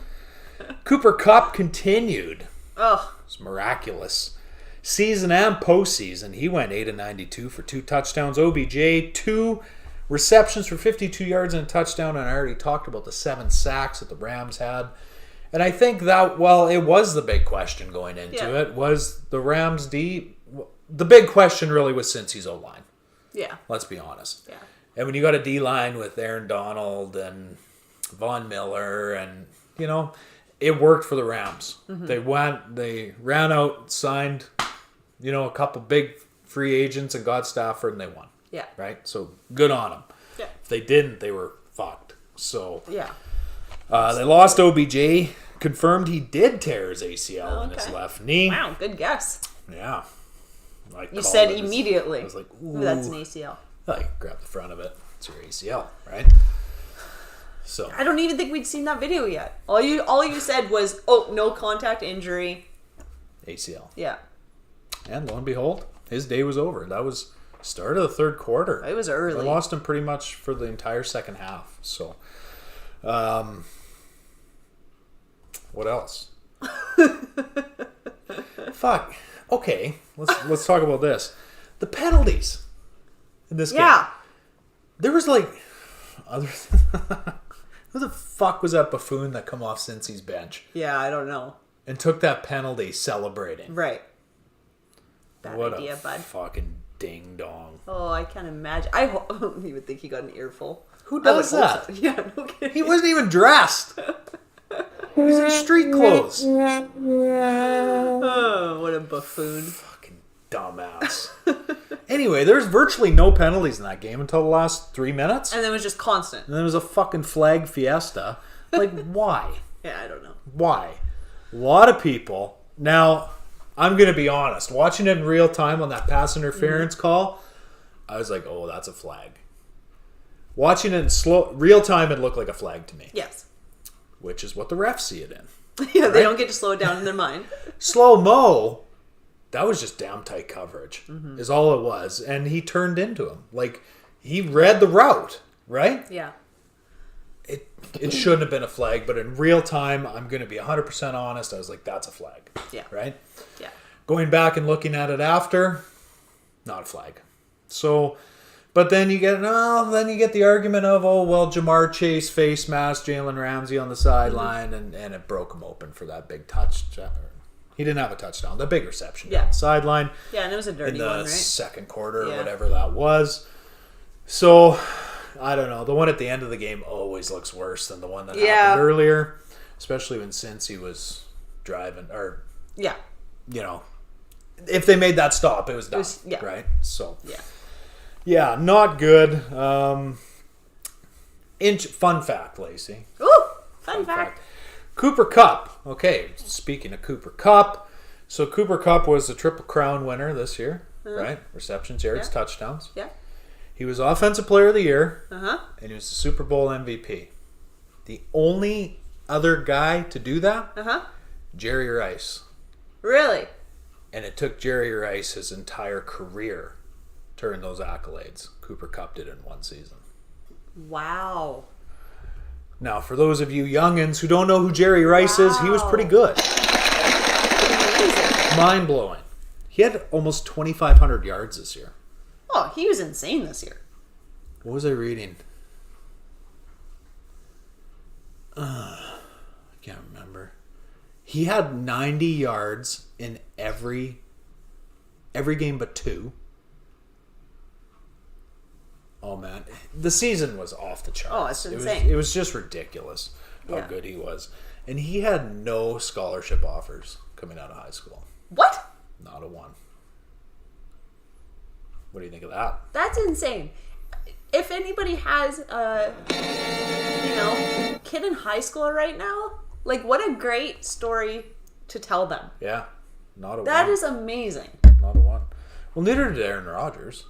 Cooper Kupp continued. Oh. It's miraculous. Season and postseason, he went 8 of 92 for 2 touchdowns. OBJ, 2 receptions for 52 yards and a touchdown, and I already talked about the 7 sacks that the Rams had. And I think that, well, it was the big question going into it, was the Rams D. The big question really was Cincy's O-line. Yeah. Let's be honest. Yeah. And when you got a D-line with Aaron Donald and Von Miller and, it worked for the Rams. Mm-hmm. They ran out, signed, a couple big free agents and got Stafford and they won. Yeah. Right? So good on them. Yeah. If they didn't, they were fucked. So yeah. They lost OBJ. Confirmed he did tear his ACL in his left knee. Wow, good guess. Yeah. You said immediately. I was like, ooh, that's an ACL. I grabbed the front of it. It's your ACL, right? So I don't even think we'd seen that video yet. All you said was, "Oh, no contact injury." ACL. Yeah. And lo and behold, his day was over. That was start of the third quarter. It was early. I lost him pretty much for the entire second half. So, What else? Fuck. Okay, let's talk about this. The penalties in this game. Yeah. There was like other. Who the fuck was that buffoon that come off Cincy's bench Yeah, I don't know. and took that penalty celebrating? Right. Bad What idea, a bud. fucking ding dong. Oh, I can't imagine. I hope you would think he got an earful. Who I would does hope that? so. Yeah, no kidding. He wasn't even dressed. He was in street clothes. Oh, what a buffoon. Fucking dumbass. Anyway, there's virtually no penalties in that game until the last 3 minutes. And then it was just constant. And then it was a fucking flag fiesta. Like, why? Yeah, I don't know. Why? A lot of people. Now, I'm going to be honest. Watching it in real time on that pass interference call, I was like, oh, that's a flag. Watching it in real time, it looked like a flag to me. Yes. Which is what the refs see it in. Yeah, Right? they don't get to slow it down in their mind. Slow-mo, that was just damn tight coverage, is all it was. And he turned into him. Like, he read the route, right? Yeah. It shouldn't have been a flag, but in real time, I'm going to be 100% honest. I was like, that's a flag. Yeah. Right? Yeah. Going back and looking at it after, not a flag. So, but then you get the argument of, oh, well, Jamar Chase face masked Jalen Ramsey on the sideline, and it broke him open for that big touchdown. He didn't have a touchdown. The big reception down the sideline. Yeah, and it was a dirty in the one, right? second quarter or Yeah. whatever that was. So, I don't know. The one at the end of the game always looks worse than the one that happened earlier, especially when Cincy was driving, or, Yeah. you know, if they made that stop, it was done, yeah. right? So, Yeah. yeah, not good. Fun fact, Lacey. Ooh, fun fact. Cooper Cup. Okay, speaking of Cooper Cup, so Cooper Cup was the Triple Crown winner this year, right? Receptions, yards, touchdowns. Yeah. He was Offensive Player of the Year, Uh-huh. and he was the Super Bowl MVP. The only other guy to do that, Uh-huh. Jerry Rice. Really? And it took Jerry Rice his entire career to earn those accolades. Cooper Cup did in one season. Wow. Now, for those of you youngins who don't know who Jerry Rice is, he was pretty good. Amazing. Mind-blowing. He had almost 2,500 yards this year. Oh, he was insane this year. What was I reading? I can't remember. He had 90 yards in every game but two. Oh man, the season was off the charts. Oh, it's insane. It was just ridiculous how good he was, and he had no scholarship offers coming out of high school. What? Not a one. What do you think of that? That's insane. If anybody has a, kid in high school right now, like, what a great story to tell them. Yeah, not a one. That is amazing. Not a one. Well, neither did Aaron Rodgers.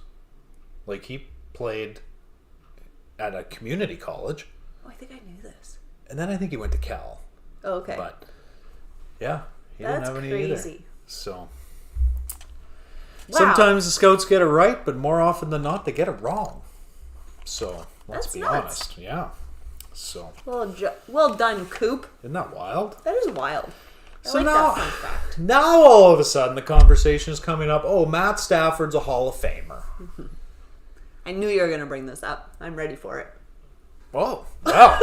Like, he played at a community college. Oh, I think I knew this. And then I think he went to Cal. Oh, okay. But, yeah, he That's didn't have any crazy. either. So, Wow. sometimes the scouts get it right, but more often than not, they get it wrong. So, let's That's be nuts. honest. Yeah. So, Well done, Coop. isn't that wild? That is wild. I So like now, that fun fact. now all of a sudden the conversation is coming up, oh, Matt Stafford's a Hall of Famer. I knew you were going to bring this up. I'm ready for it. Oh, wow.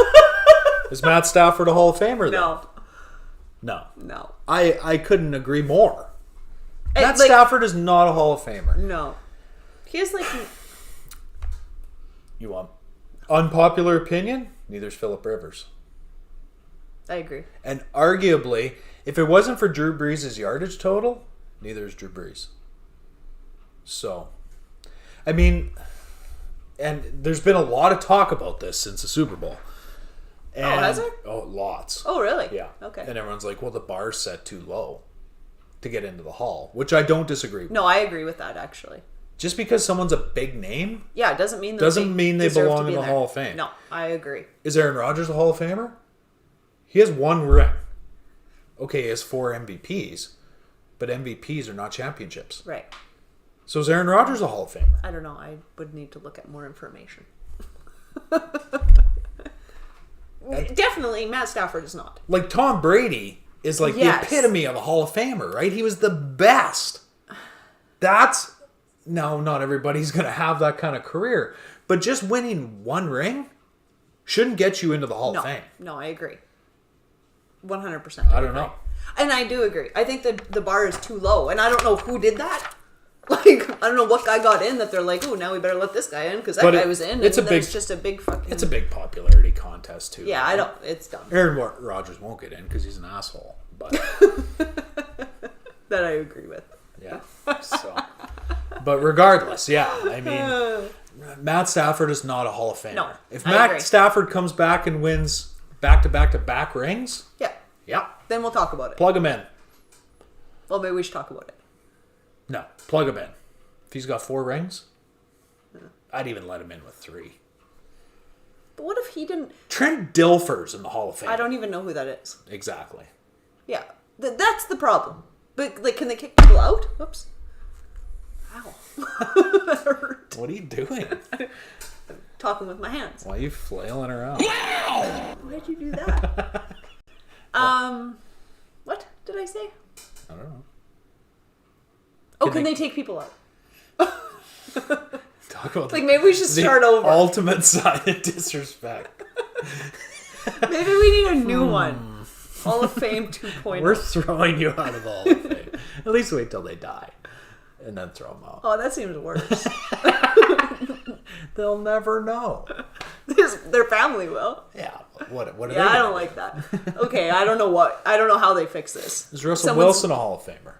Is Matt Stafford a Hall of Famer then? No. No. I couldn't agree more. Hey, Matt like- Stafford is not a Hall of Famer. No. He has like... You want unpopular opinion? Neither's Phillip Rivers. I agree. And arguably, if it wasn't for Drew Brees' yardage total, neither is Drew Brees. So, I mean, and there's been a lot of talk about this since the Super Bowl. And, has there? Oh, lots. Oh, really? Yeah. Okay. And everyone's like, well, the bar's set too low to get into the Hall, which I don't disagree with. No, I agree with that, actually. Just because someone's a big name Yeah, it doesn't mean they deserve belong to be in the there. Hall of Fame. No, I agree. Is Aaron Rodgers a Hall of Famer? He has one ring. Okay, he has 4 MVPs, but MVPs are not championships. Right. So is Aaron Rodgers a Hall of Famer? I don't know. I would need to look at more information. Definitely, Matt Stafford is not. Like, Tom Brady is like the epitome of a Hall of Famer, right? He was the best. No, not everybody's going to have that kind of career. But just winning one ring shouldn't get you into the Hall of Fame. No, I agree. 100%. I don't know. And I do agree. I think that the bar is too low. And I don't know who did that. Like, I don't know what guy got in that they're like, oh, now we better let this guy in because that guy was in. It's just a big fucking... It's a big popularity contest, too. Yeah, right? It's dumb. Aaron Rodgers won't get in because he's an asshole. But that I agree with. Yeah. So, but regardless, yeah. I mean, Matt Stafford is not a Hall of Famer. No, if Matt Stafford comes back and wins back-to-back-to-back rings... Yeah. Then we'll talk about it. Plug him in. Well, maybe we should talk about it. No, plug him in. If he's got 4 rings, I'd even let him in with 3. But what if he didn't... Trent Dilfer's in the Hall of Fame. I don't even know who that is. Exactly. Yeah. That's the problem. But, like, can they kick people out? Whoops. Ow. That hurt. What are you doing? Talking with my hands. Why are you flailing around? Why'd you do that? What did I say? I don't know. Oh, can they take people out? Talk about like, maybe we should start over. Ultimate sign of disrespect. Maybe we need a new one. Hall of Fame 2.0. We're throwing you out of the Hall of Fame. At least wait till they die. And then throw them out. Oh, that seems worse. They'll never know. Their family will. Yeah. What are they? Yeah, I don't like that. Okay, I don't know how they fix this. Is Russell Wilson a Hall of Famer?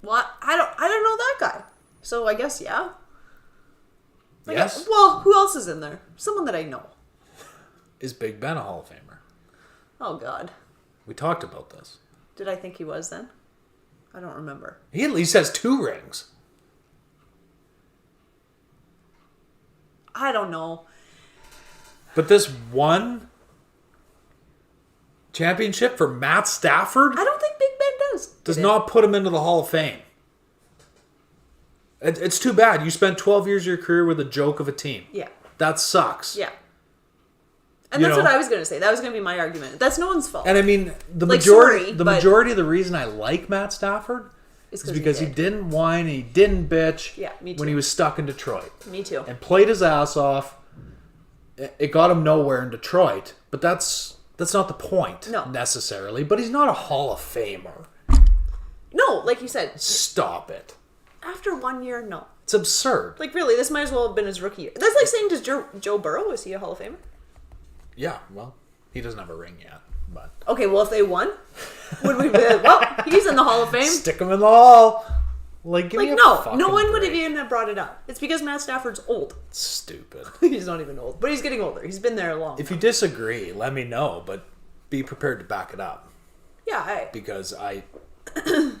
What? I don't know that guy. So I guess yeah. Yes. Well, who else is in there? Someone that I know. Is Big Ben a Hall of Famer? Oh God. We talked about this. Did I think he was then? I don't remember. He at least has 2 rings. I don't know. But this one championship for Matt Stafford? I don't think Big Ben does not put him into the Hall of Fame. It's too bad. You spent 12 years of your career with a joke of a team. Yeah. That sucks. Yeah. And that's what I was going to say. That was going to be my argument. That's no one's fault. And I mean, the majority of the reason I like Matt Stafford is because he didn't whine and he didn't bitch when he was stuck in Detroit. Me too. And played his ass off. It got him nowhere in Detroit. But that's not the point necessarily. But he's not a Hall of Famer. No, like you said. Stop it. After 1 year, no. It's absurd. Like, really, this might as well have been his rookie year. That's like saying, does Joe Burrow, is he a Hall of Famer? Yeah, well, he doesn't have a ring yet. But okay, well, if they won, would we be like, well, he's in the Hall of Fame? Stick him in the Hall. Like, give me a no one would have even brought it up. It's because Matt Stafford's old. Stupid. He's not even old, but he's getting older. He's been there long. If you disagree, let me know, but be prepared to back it up. Yeah, because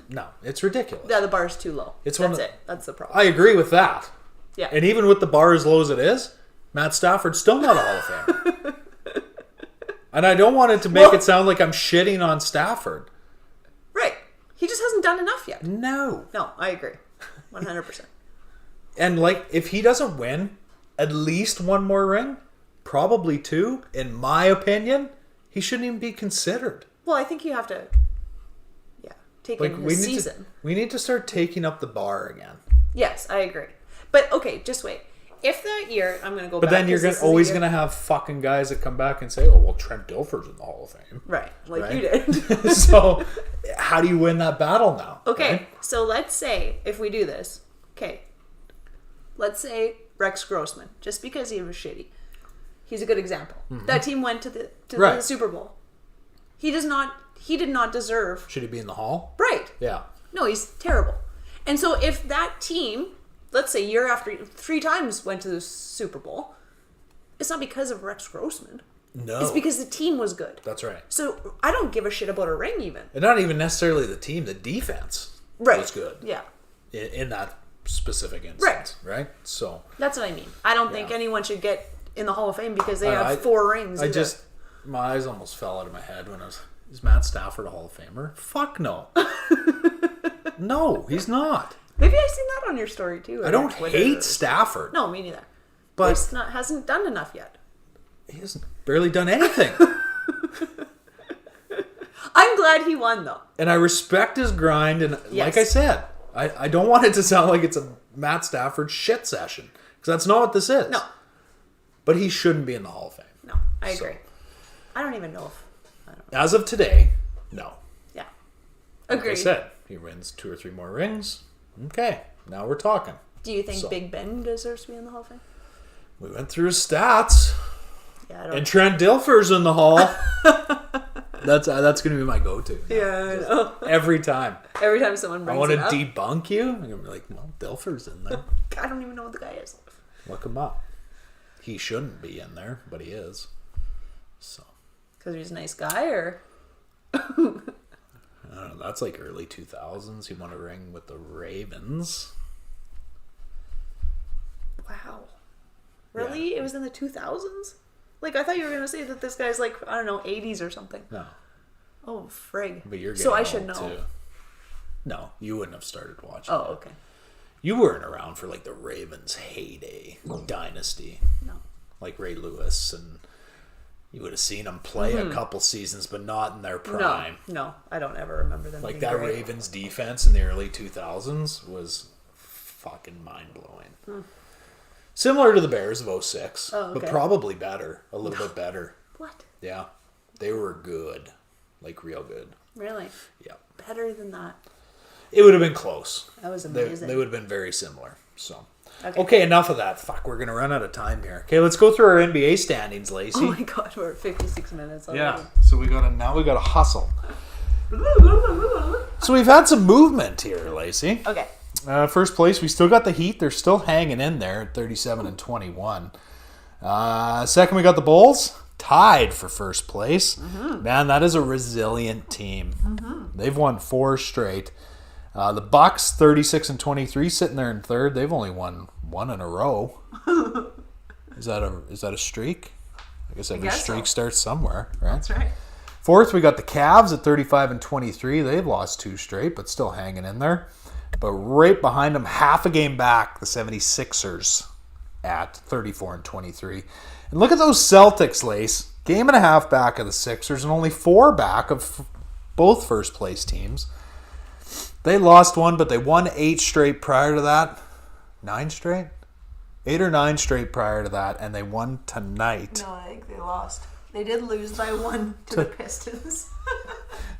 no, it's ridiculous. Yeah, the bar's too low. That's it. That's the problem. I agree with that. Yeah. And even with the bar as low as it is, Matt Stafford's still not a Hall of Famer. And I don't want it to make it sound like I'm shitting on Stafford. Right. He just hasn't done enough yet. No, I agree. 100%. And like, if he doesn't win at least one more ring, probably 2, in my opinion, he shouldn't even be considered. Well, I think you have to take in his season. We need to start taking up the bar again. Yes, I agree. But okay, just wait. If that year, I'm going to go back. But then you're always going to have fucking guys that come back and say, oh, well, Trent Dilfer's in the Hall of Fame. Right, like you did. So how do you win that battle now? Okay, right? So let's say, if we do this, let's say Rex Grossman, just because he was shitty. He's a good example. Mm-hmm. That team went to the Super Bowl. He did not deserve... Should he be in the Hall? Right. Yeah. No, he's terrible. And so if that team, let's say year after 3 times went to the Super Bowl, it's not because of Rex Grossman. No. It's because the team was good. That's right. So I don't give a shit about a ring even. And not even necessarily the team, the defense was good. Yeah. In that specific instance. Right? So that's what I mean. I don't think anyone should get in the Hall of Fame because they have 4 rings. My eyes almost fell out of my head when is Matt Stafford a Hall of Famer? Fuck no. No, he's not. Maybe I seen that on your story too. I don't hate Stafford. No, me neither. But hasn't done enough yet. He hasn't barely done anything. I'm glad he won, though. And I respect his grind. And like I said, I don't want it to sound like it's a Matt Stafford shit session. Because that's not what this is. No. But he shouldn't be in the Hall of Fame. No, I agree. I don't even know if... As of today, no. Yeah. Agreed. Like I said, he wins 2 or 3 more rings. Okay, now we're talking. Do you think Big Ben deserves to be in the Hall of Fame? We went through his stats. Yeah, I don't And Trent Dilfer's in the Hall. That's going to be my go-to. Yeah, I know. Every time. Every time someone brings it up. I want to debunk you. I'm going to be like, well, Dilfer's in there. I don't even know what the guy is. Look him up. He shouldn't be in there, but he is. So. Because he's a nice guy, or? I don't know. That's like early 2000s. He won a ring with the Ravens. Wow. Really? Yeah. It was in the 2000s? Like, I thought you were going to say that this guy's like, I don't know, 80s or something. No. Oh, frig. But you're so I should know. Too. No, you wouldn't have started watching. Oh, okay. You weren't around for like the Ravens' heyday dynasty. No. Like Ray Lewis, and you would have seen them play a couple seasons, but not in their prime. No, I don't ever remember them. Like being that great. Ravens defense in the early 2000s was fucking mind-blowing. Similar to the Bears of 06, but probably better. A little bit better. What? Yeah. They were good. Like real good. Really? Yeah. Better than that. It would have been close. That was amazing. They would have been very similar. So, okay, enough of that. Fuck, we're going to run out of time here. Okay, let's go through our NBA standings, Lacey. Oh my god, we're at 56 minutes already. Yeah, so we got to hustle. So we've had some movement here, Lacey. Okay. First place, we still got the Heat. They're still hanging in there at 37 and 21. Second, we got the Bulls, tied for first place. Mm-hmm. Man, that is a resilient team. Mm-hmm. They've won 4 straight. The Bucks, 36 and 23, sitting there in third. They've only won 1 in a row. Is that a streak? I guess every streak starts somewhere, right? That's right. Fourth, we got the Cavs at 35 and 23. They've lost 2 straight, but still hanging in there. But right behind them, half a game back, the 76ers at 34 and 23. And look at those Celtics, Lace. Game and a half back of the Sixers and only 4 back of both first place teams. They lost 1, but they won 8 straight prior to that. 9 straight? 8 or 9 straight prior to that, and they won tonight. No, I think they lost. They did lose by 1 to the Pistons.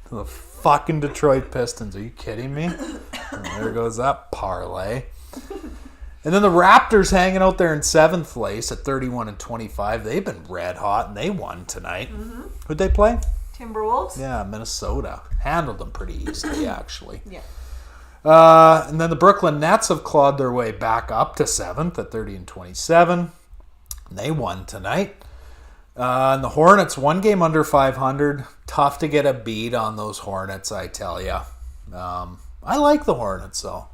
The fucking Detroit Pistons. Are you kidding me? And there goes that parlay. And then the Raptors hanging out there in 7th place at 31 and 25. They've been red hot, and they won tonight. Mm-hmm. Who'd they play? Timberwolves? Yeah, Minnesota. Handled them pretty easily, actually. Yeah. And then the Brooklyn Nets have clawed their way back up to 7th at 30 and 27. They won tonight. And the Hornets, 1 game under 500. Tough to get a beat on those Hornets, I tell you. I like the Hornets, though.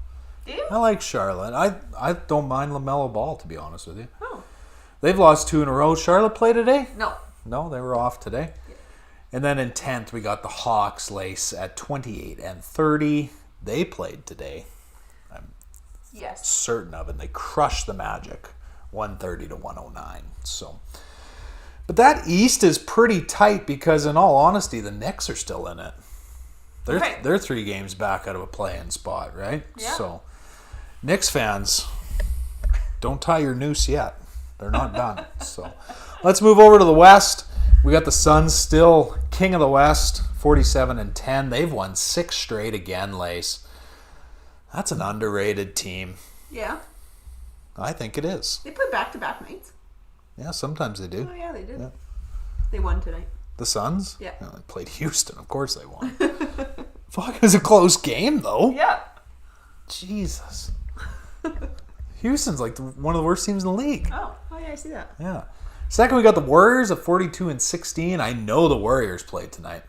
Do you? I like Charlotte. I don't mind LaMelo Ball, to be honest with you. Oh. They've lost 2 in a row. Charlotte play today? No. No, they were off today. Yeah. And then in 10th, we got the Hawks, Lace, at 28 and 30. They played today. I'm certain of it. They crushed the Magic, 130 to 109. So, but that East is pretty tight because, in all honesty, the Knicks are still in it. They're 3 games back out of a play-in spot, right? Yeah. So, Knicks fans, don't tie your noose yet. They're not done. So, let's move over to the West. We got the Suns still king of the West, 47 and 10. They've won 6 straight again, Lace. That's an underrated team. Yeah. I think it is. They play back-to-back nights. Yeah, sometimes they do. Oh, yeah, they did. Yeah. They won tonight. The Suns? Yeah. They played Houston. Of course they won. Fuck, it was a close game, though. Yeah. Jesus. Houston's like one of the worst teams in the league. Oh yeah, I see that. Yeah. Second, we got the Warriors at 42 and 16. I know the Warriors played tonight.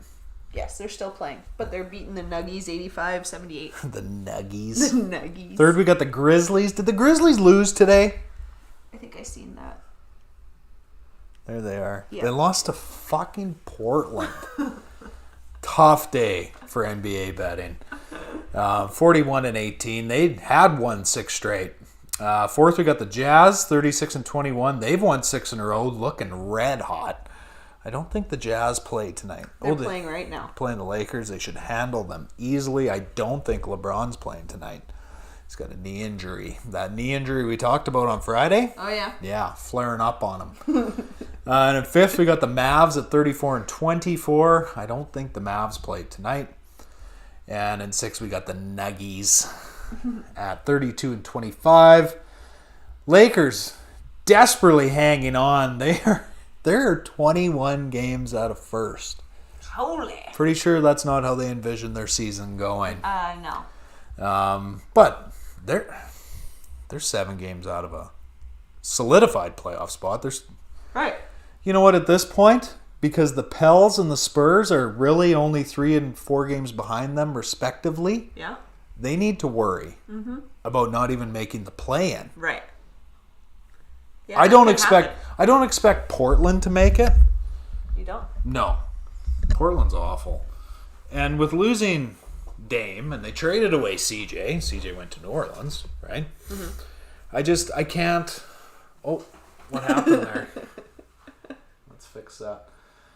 Yes, they're still playing, but they're beating the Nuggies 85-78. The Nuggies. The Nuggies. Third, we got the Grizzlies. Did the Grizzlies lose today? I think I seen that. There they are. Yeah. They lost to fucking Portland. Tough day for NBA betting. 41 and 18. They had won 6 straight. Fourth, we got the Jazz, 36-21. They've won 6 in a row, looking red hot. I don't think the Jazz play tonight. They're playing right now. Playing the Lakers. They should handle them easily. I don't think LeBron's playing tonight. He's got a knee injury. That knee injury we talked about on Friday. Oh, yeah? Yeah, flaring up on him. And in fifth, we got the Mavs at 34-24. I don't think the Mavs play tonight. And in sixth, we got the Nuggies at 32-25. Lakers desperately hanging on. They're 21 games out of first. Holy. Pretty sure that's not how they envision their season going. No. But they're 7 games out of a solidified playoff spot. Right. You know what, at this point, because the Pels and the Spurs are really only 3 and 4 games behind them respectively, Yeah. they need to worry about not even making the play-in. Right. Yeah, I don't expect Portland to make it. You don't? No. Portland's awful. And with losing Dame, and they traded away CJ. CJ went to New Orleans, right? Mm-hmm. I can't. Oh, what happened there? Let's fix that.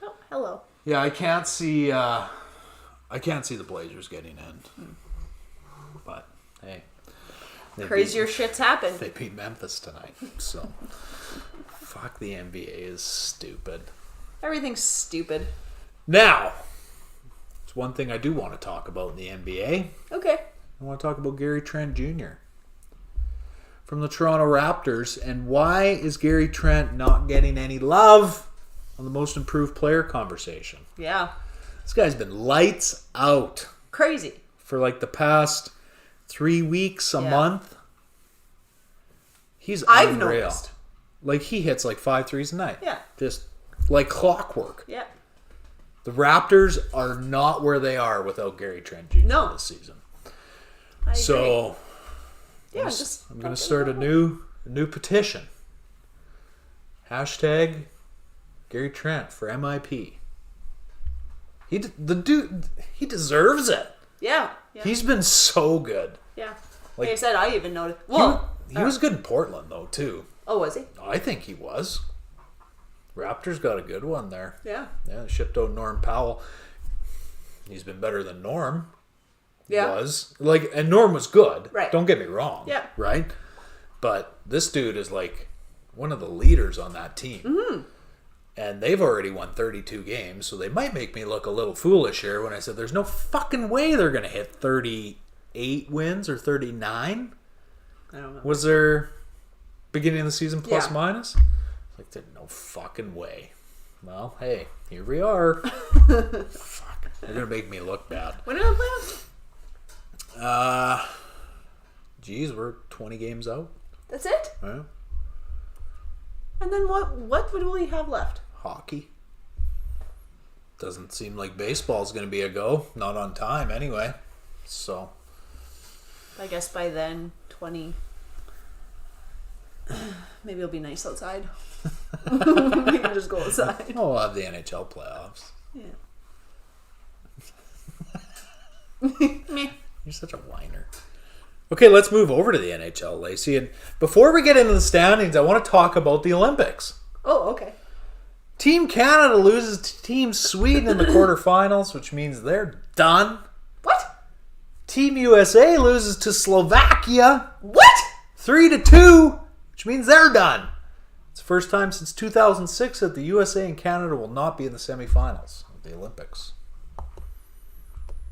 Oh, hello. Yeah, I can't see the Blazers getting in. But hey, Crazier shit's happened. They beat Memphis tonight, so fuck, the NBA is stupid. Everything's stupid. Now, it's one thing I do want to talk about in the NBA. Okay. I want to talk about Gary Trent Jr. from the Toronto Raptors, and why is Gary Trent not getting any love on the most improved player conversation? Yeah. This guy's been lights out Crazy. for like the past 3 weeks, a month. He's I've unreal. noticed. Like, he hits like 5 threes a night. Yeah. Just like clockwork. Yeah. The Raptors are not where they are without Gary Trent Jr. this season. I agree. So, yeah, I'm going to start a new petition. Hashtag Gary Trent for MIP. The dude, he deserves it. Yeah. He's been so good. Yeah. Like I said, I even noticed. He was good in Portland, though, too. Oh, was he? I think he was. Raptors got a good one there. Yeah. Yeah, shipped out Norm Powell. He's been better than Norm. Yeah. And Norm was good. Right. Don't get me wrong. Yeah. Right? But this dude is like one of the leaders on that team. Mm-hmm. And they've already won 32 games, so they might make me look a little foolish here when I said there's no fucking way they're going to hit 38 wins or 39. I don't know. Was there beginning of the season plus minus? Like, there's no fucking way. Well, hey, here we are. Fuck. They're going to make me look bad. When are the playoffs? Geez, we're 20 games out. That's it? Yeah. And then what would we have left? Hockey. Doesn't seem like baseball's going to be a go. Not on time, anyway. So. I guess by then, 20. Maybe it'll be nice outside. We can just go outside. Oh, we'll have the NHL playoffs. Yeah. You're such a whiner. Okay, let's move over to the NHL, Lacey. And before we get into the standings, I want to talk about the Olympics. Oh, okay. Team Canada loses to Team Sweden in the quarterfinals, which means they're done. What? Team USA loses to Slovakia. What? 3-2, which means they're done. It's the first time since 2006 that the USA and Canada will not be in the semifinals of the Olympics.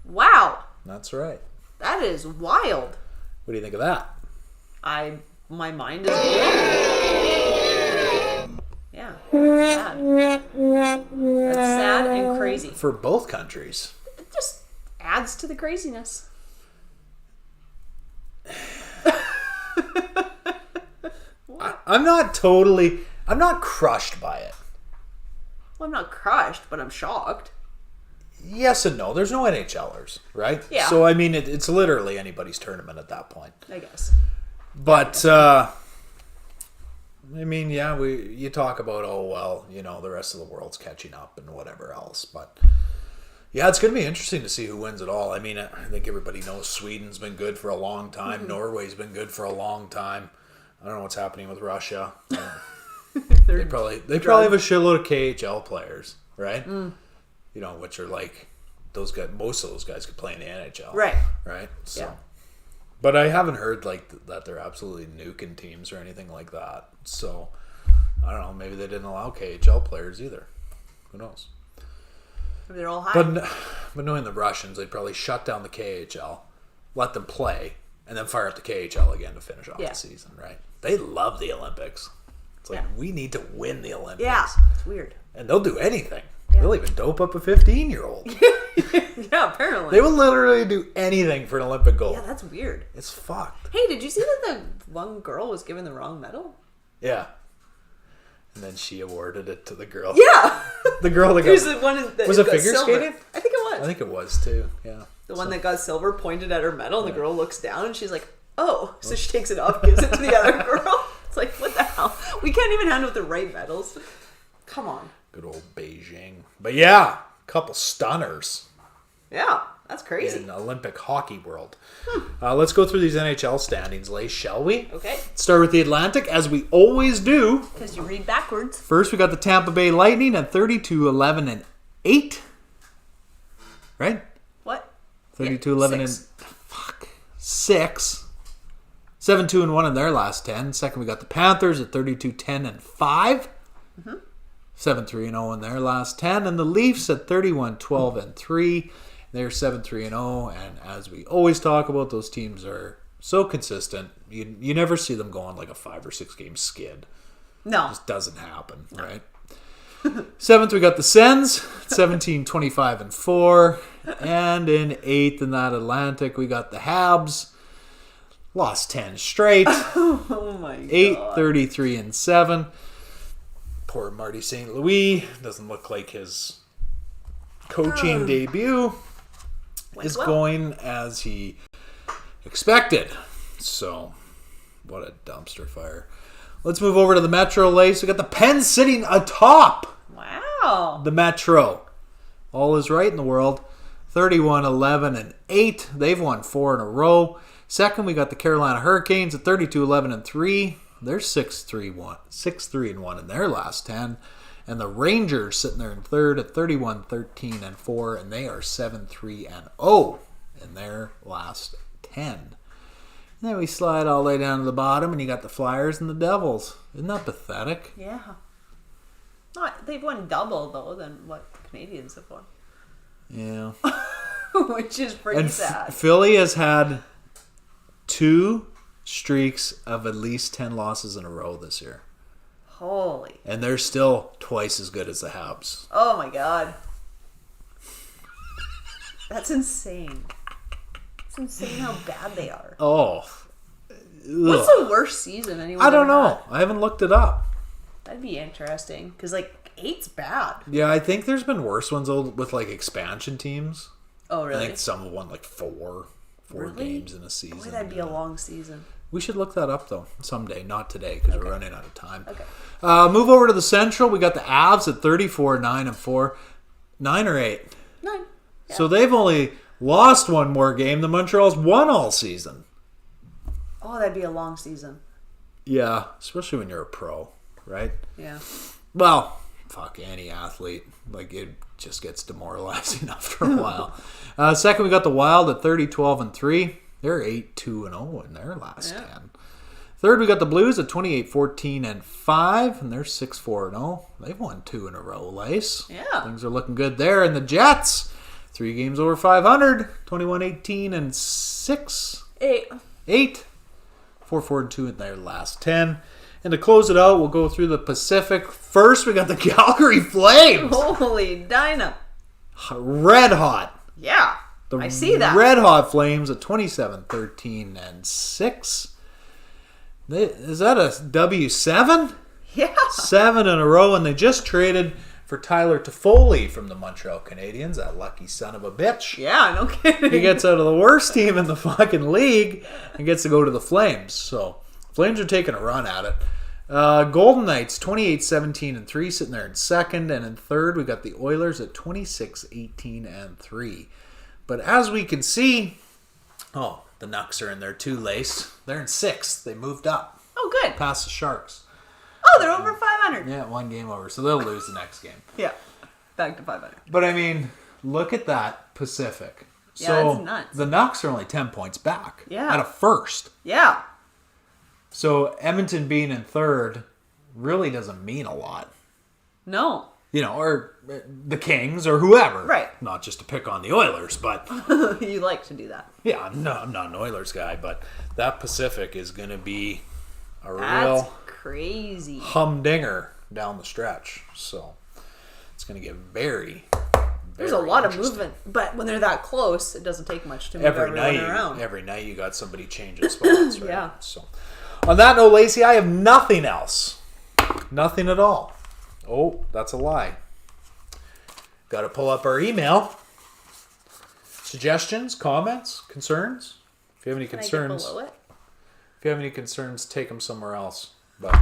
Wow. That's right. That is wild. What do you think of that? My mind is blown. Yeah. Sad. That's sad and crazy. For both countries. It just adds to the craziness. I'm not crushed by it. Well, I'm not crushed, but I'm shocked. Yes and no. There's no NHLers, right? Yeah. So, I mean, it's literally anybody's tournament at that point. I guess. But, I mean, yeah, you talk about, the rest of the world's catching up and whatever else. But, yeah, it's going to be interesting to see who wins it all. I mean, I think everybody knows Sweden's been good for a long time. Mm-hmm. Norway's been good for a long time. I don't know what's happening with Russia. They probably have a shitload of KHL players, right? You know, which are like those guys. Most of those guys could play in the NHL, right? So, yeah. But I haven't heard like that they're absolutely nuking teams or anything like that. So I don't know. Maybe they didn't allow KHL players either. Who knows? Maybe they're all high. But knowing the Russians, they'd probably shut down the KHL, let them play, and then fire up the KHL again to finish off the season, right? They love the Olympics. It's like, we need to win the Olympics. Yeah, it's weird. And they'll do anything. Yeah. They'll even dope up a 15-year-old. Yeah, apparently. They will literally do anything for an Olympic gold. Yeah, that's weird. It's fucked. Hey, did you see that the one girl was given the wrong medal? Yeah. And then she awarded it to the girl. Yeah. The girl that was the one that was it figure silver. skating? I think it was. I think it was too. Yeah. The one that got silver pointed at her medal, and the girl looks down, and she's like, "Oh!" So she takes it off, gives it to the other girl. It's like, what the hell? We can't even handle the right medals. Come on. Good old Beijing. But yeah, couple stunners. Yeah, that's crazy. In the Olympic hockey world. Let's go through these NHL standings, Lace, shall we? Okay. Start with the Atlantic, as we always do. Because you read backwards. First, we got the Tampa Bay Lightning at 32-11-8. Right? What? 32-11 6. 7-2-1 in their last 10. Second, we got the Panthers at 32-10-5. 7-3-0 in their last 10. And the Leafs at 31-12-3. They're 7-3-0. And as we always talk about, those teams are so consistent. You never see them go on like a 5 or 6 game skid. No. It just doesn't happen, right? 7th, we got the Sens, 17-25-4. And in 8th in that Atlantic, we got the Habs. Lost 10 straight. Oh my god. 8-33-7. Poor Marty St. Louis. Doesn't look like his coaching debut is going as he expected. So, what a dumpster fire. Let's move over to the Metro, Lace. We got the Pens sitting atop. Wow. The Metro. All is right in the world. 31-11-8. They've won 4 in a row. Second, we got the Carolina Hurricanes at 32-11-3. They're 6-3-1 in their last 10. And the Rangers sitting there in third at 31-13-4. And they are 7-3-0 in their last 10. And then we slide all the way down to the bottom, and you got the Flyers and the Devils. Isn't that pathetic? Yeah. They've won double, though, than what the Canadians have won. Yeah. Which is pretty sad. Philly has had 2 streaks of at least 10 losses in a row this year. Holy. And they're still twice as good as the Habs. Oh, my God. That's insane how bad they are. Oh. What's the worst season anyone I don't know. had? I haven't looked it up. That'd be interesting. Because, 8's bad. Yeah, I think there's been worse ones with, expansion teams. Oh, really? I think some have won, 4 games in a season. Boy, that'd be a long season. We should look that up, though, someday. Not today, because we're running out of time. Okay. Move over to the Central. We got the Avs at 34-9-4. 9 or 8? 9. Yeah. So they've only lost one more game. The Montreal's won all season. Oh, that'd be a long season. Yeah, especially when you're a pro, right? Yeah. Well, fuck, any athlete. It just gets demoralizing after a while. Second, we got the Wild at 30-12-3. They're 8-2-0 in their last 10. Third, we got the Blues at 28-14-5, and they're 6-4-0. They've won 2 in a row, Lace. Yeah. Things are looking good there. And the Jets, 3 games over 500, 21-18-6. 8. 4-4-2 in their last 10. And to close it out, we'll go through the Pacific. First, we got the Calgary Flames. Holy Dinah. Red hot. Yeah. I see that. Red hot Flames at 27-13-6. Is that a W7? Yeah. 7 in a row, and they just traded for Tyler Toffoli from the Montreal Canadiens, that lucky son of a bitch. Yeah, no kidding. He gets out of the worst team in the fucking league and gets to go to the Flames. So, Flames are taking a run at it. Golden Knights, 28-17-3, sitting there in second. And in third, we got the Oilers at 26-18-3. But as we can see, the Nucks are in there too, Lace. They're in 6th. They moved up. Oh, good. Past the Sharks. Oh, they're over 500. Yeah, 1 game over. So they'll lose the next game. Yeah. Back to 500. But I mean, look at that Pacific. Yeah, So that's nuts. the Nucks are only 10 points back. Yeah. At a first. Yeah. So Edmonton being in third really doesn't mean a lot. No. You know, or the Kings or whoever. Right. Not just to pick on the Oilers, but... You like to do that. Yeah, no, I'm not an Oilers guy, but that Pacific is going to be a That's real crazy. humdinger down the stretch. So it's going to get very There's a lot of movement, but when they're that close, it doesn't take much to move everyone around. Every night you got somebody changing spots, right? Yeah. So on that note, Lacey, I have nothing else. Nothing at all. Oh, that's a lie. Got to pull up our email. Suggestions, comments, concerns. If you have any concerns, Can I get below it? if you have any concerns, take them somewhere else. But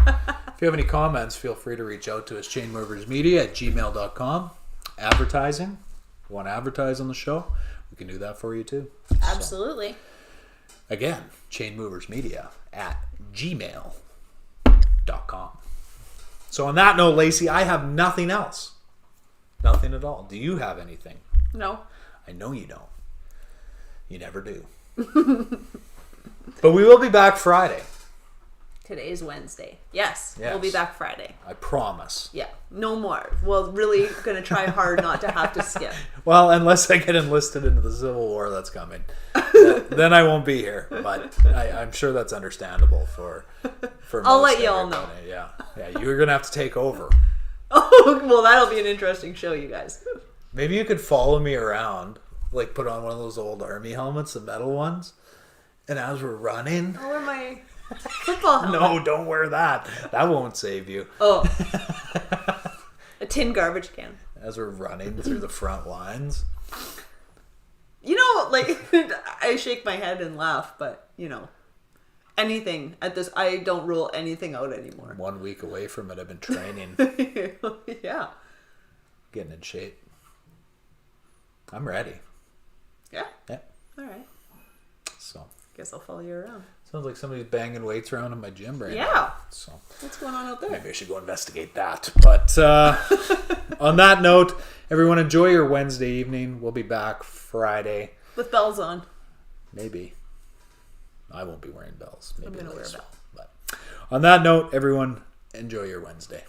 if you have any comments, feel free to reach out to us, chainmoversmedia@gmail.com. Advertising. You want to advertise on the show? We can do that for you too. Absolutely. So, again, chainmoversmedia@gmail.com. So on that note, Lacey, I have nothing else. Nothing at all. Do you have anything? No. I know you don't. You never do. But we will be back Friday. Today's Wednesday. Yes. Yes. We'll be back Friday. I promise. Yeah. No more. Well, really going to try hard not to have to skip. Well, unless I get enlisted into the Civil War that's coming. Then I won't be here. But I'm sure that's understandable for I'll most let y'all everybody. know. Yeah. You're going to have to take over. Oh, well, that'll be an interesting show, you guys. Maybe you could follow me around. Like put on one of those old army helmets, the metal ones. And as we're running... I'll wear my football helmet. No, don't wear that. That won't save you. Oh. A tin garbage can. As we're running through the front lines. You know, like, I shake my head and laugh, but, you know, anything at this, I don't rule anything out anymore. 1 week away from it, I've been training. Yeah. Getting in shape. I'm ready. Yeah? Yeah. All right. So, Guess I'll follow you around. sounds like somebody's banging weights around in my gym right now. Yeah. So, What's going on out there? maybe I should go investigate that. But on that note, everyone enjoy your Wednesday evening. We'll be back Friday. With bells on. Maybe. I won't be wearing bells. Maybe I'm going to wear a Liz bell. will. But on that note, everyone enjoy your Wednesday.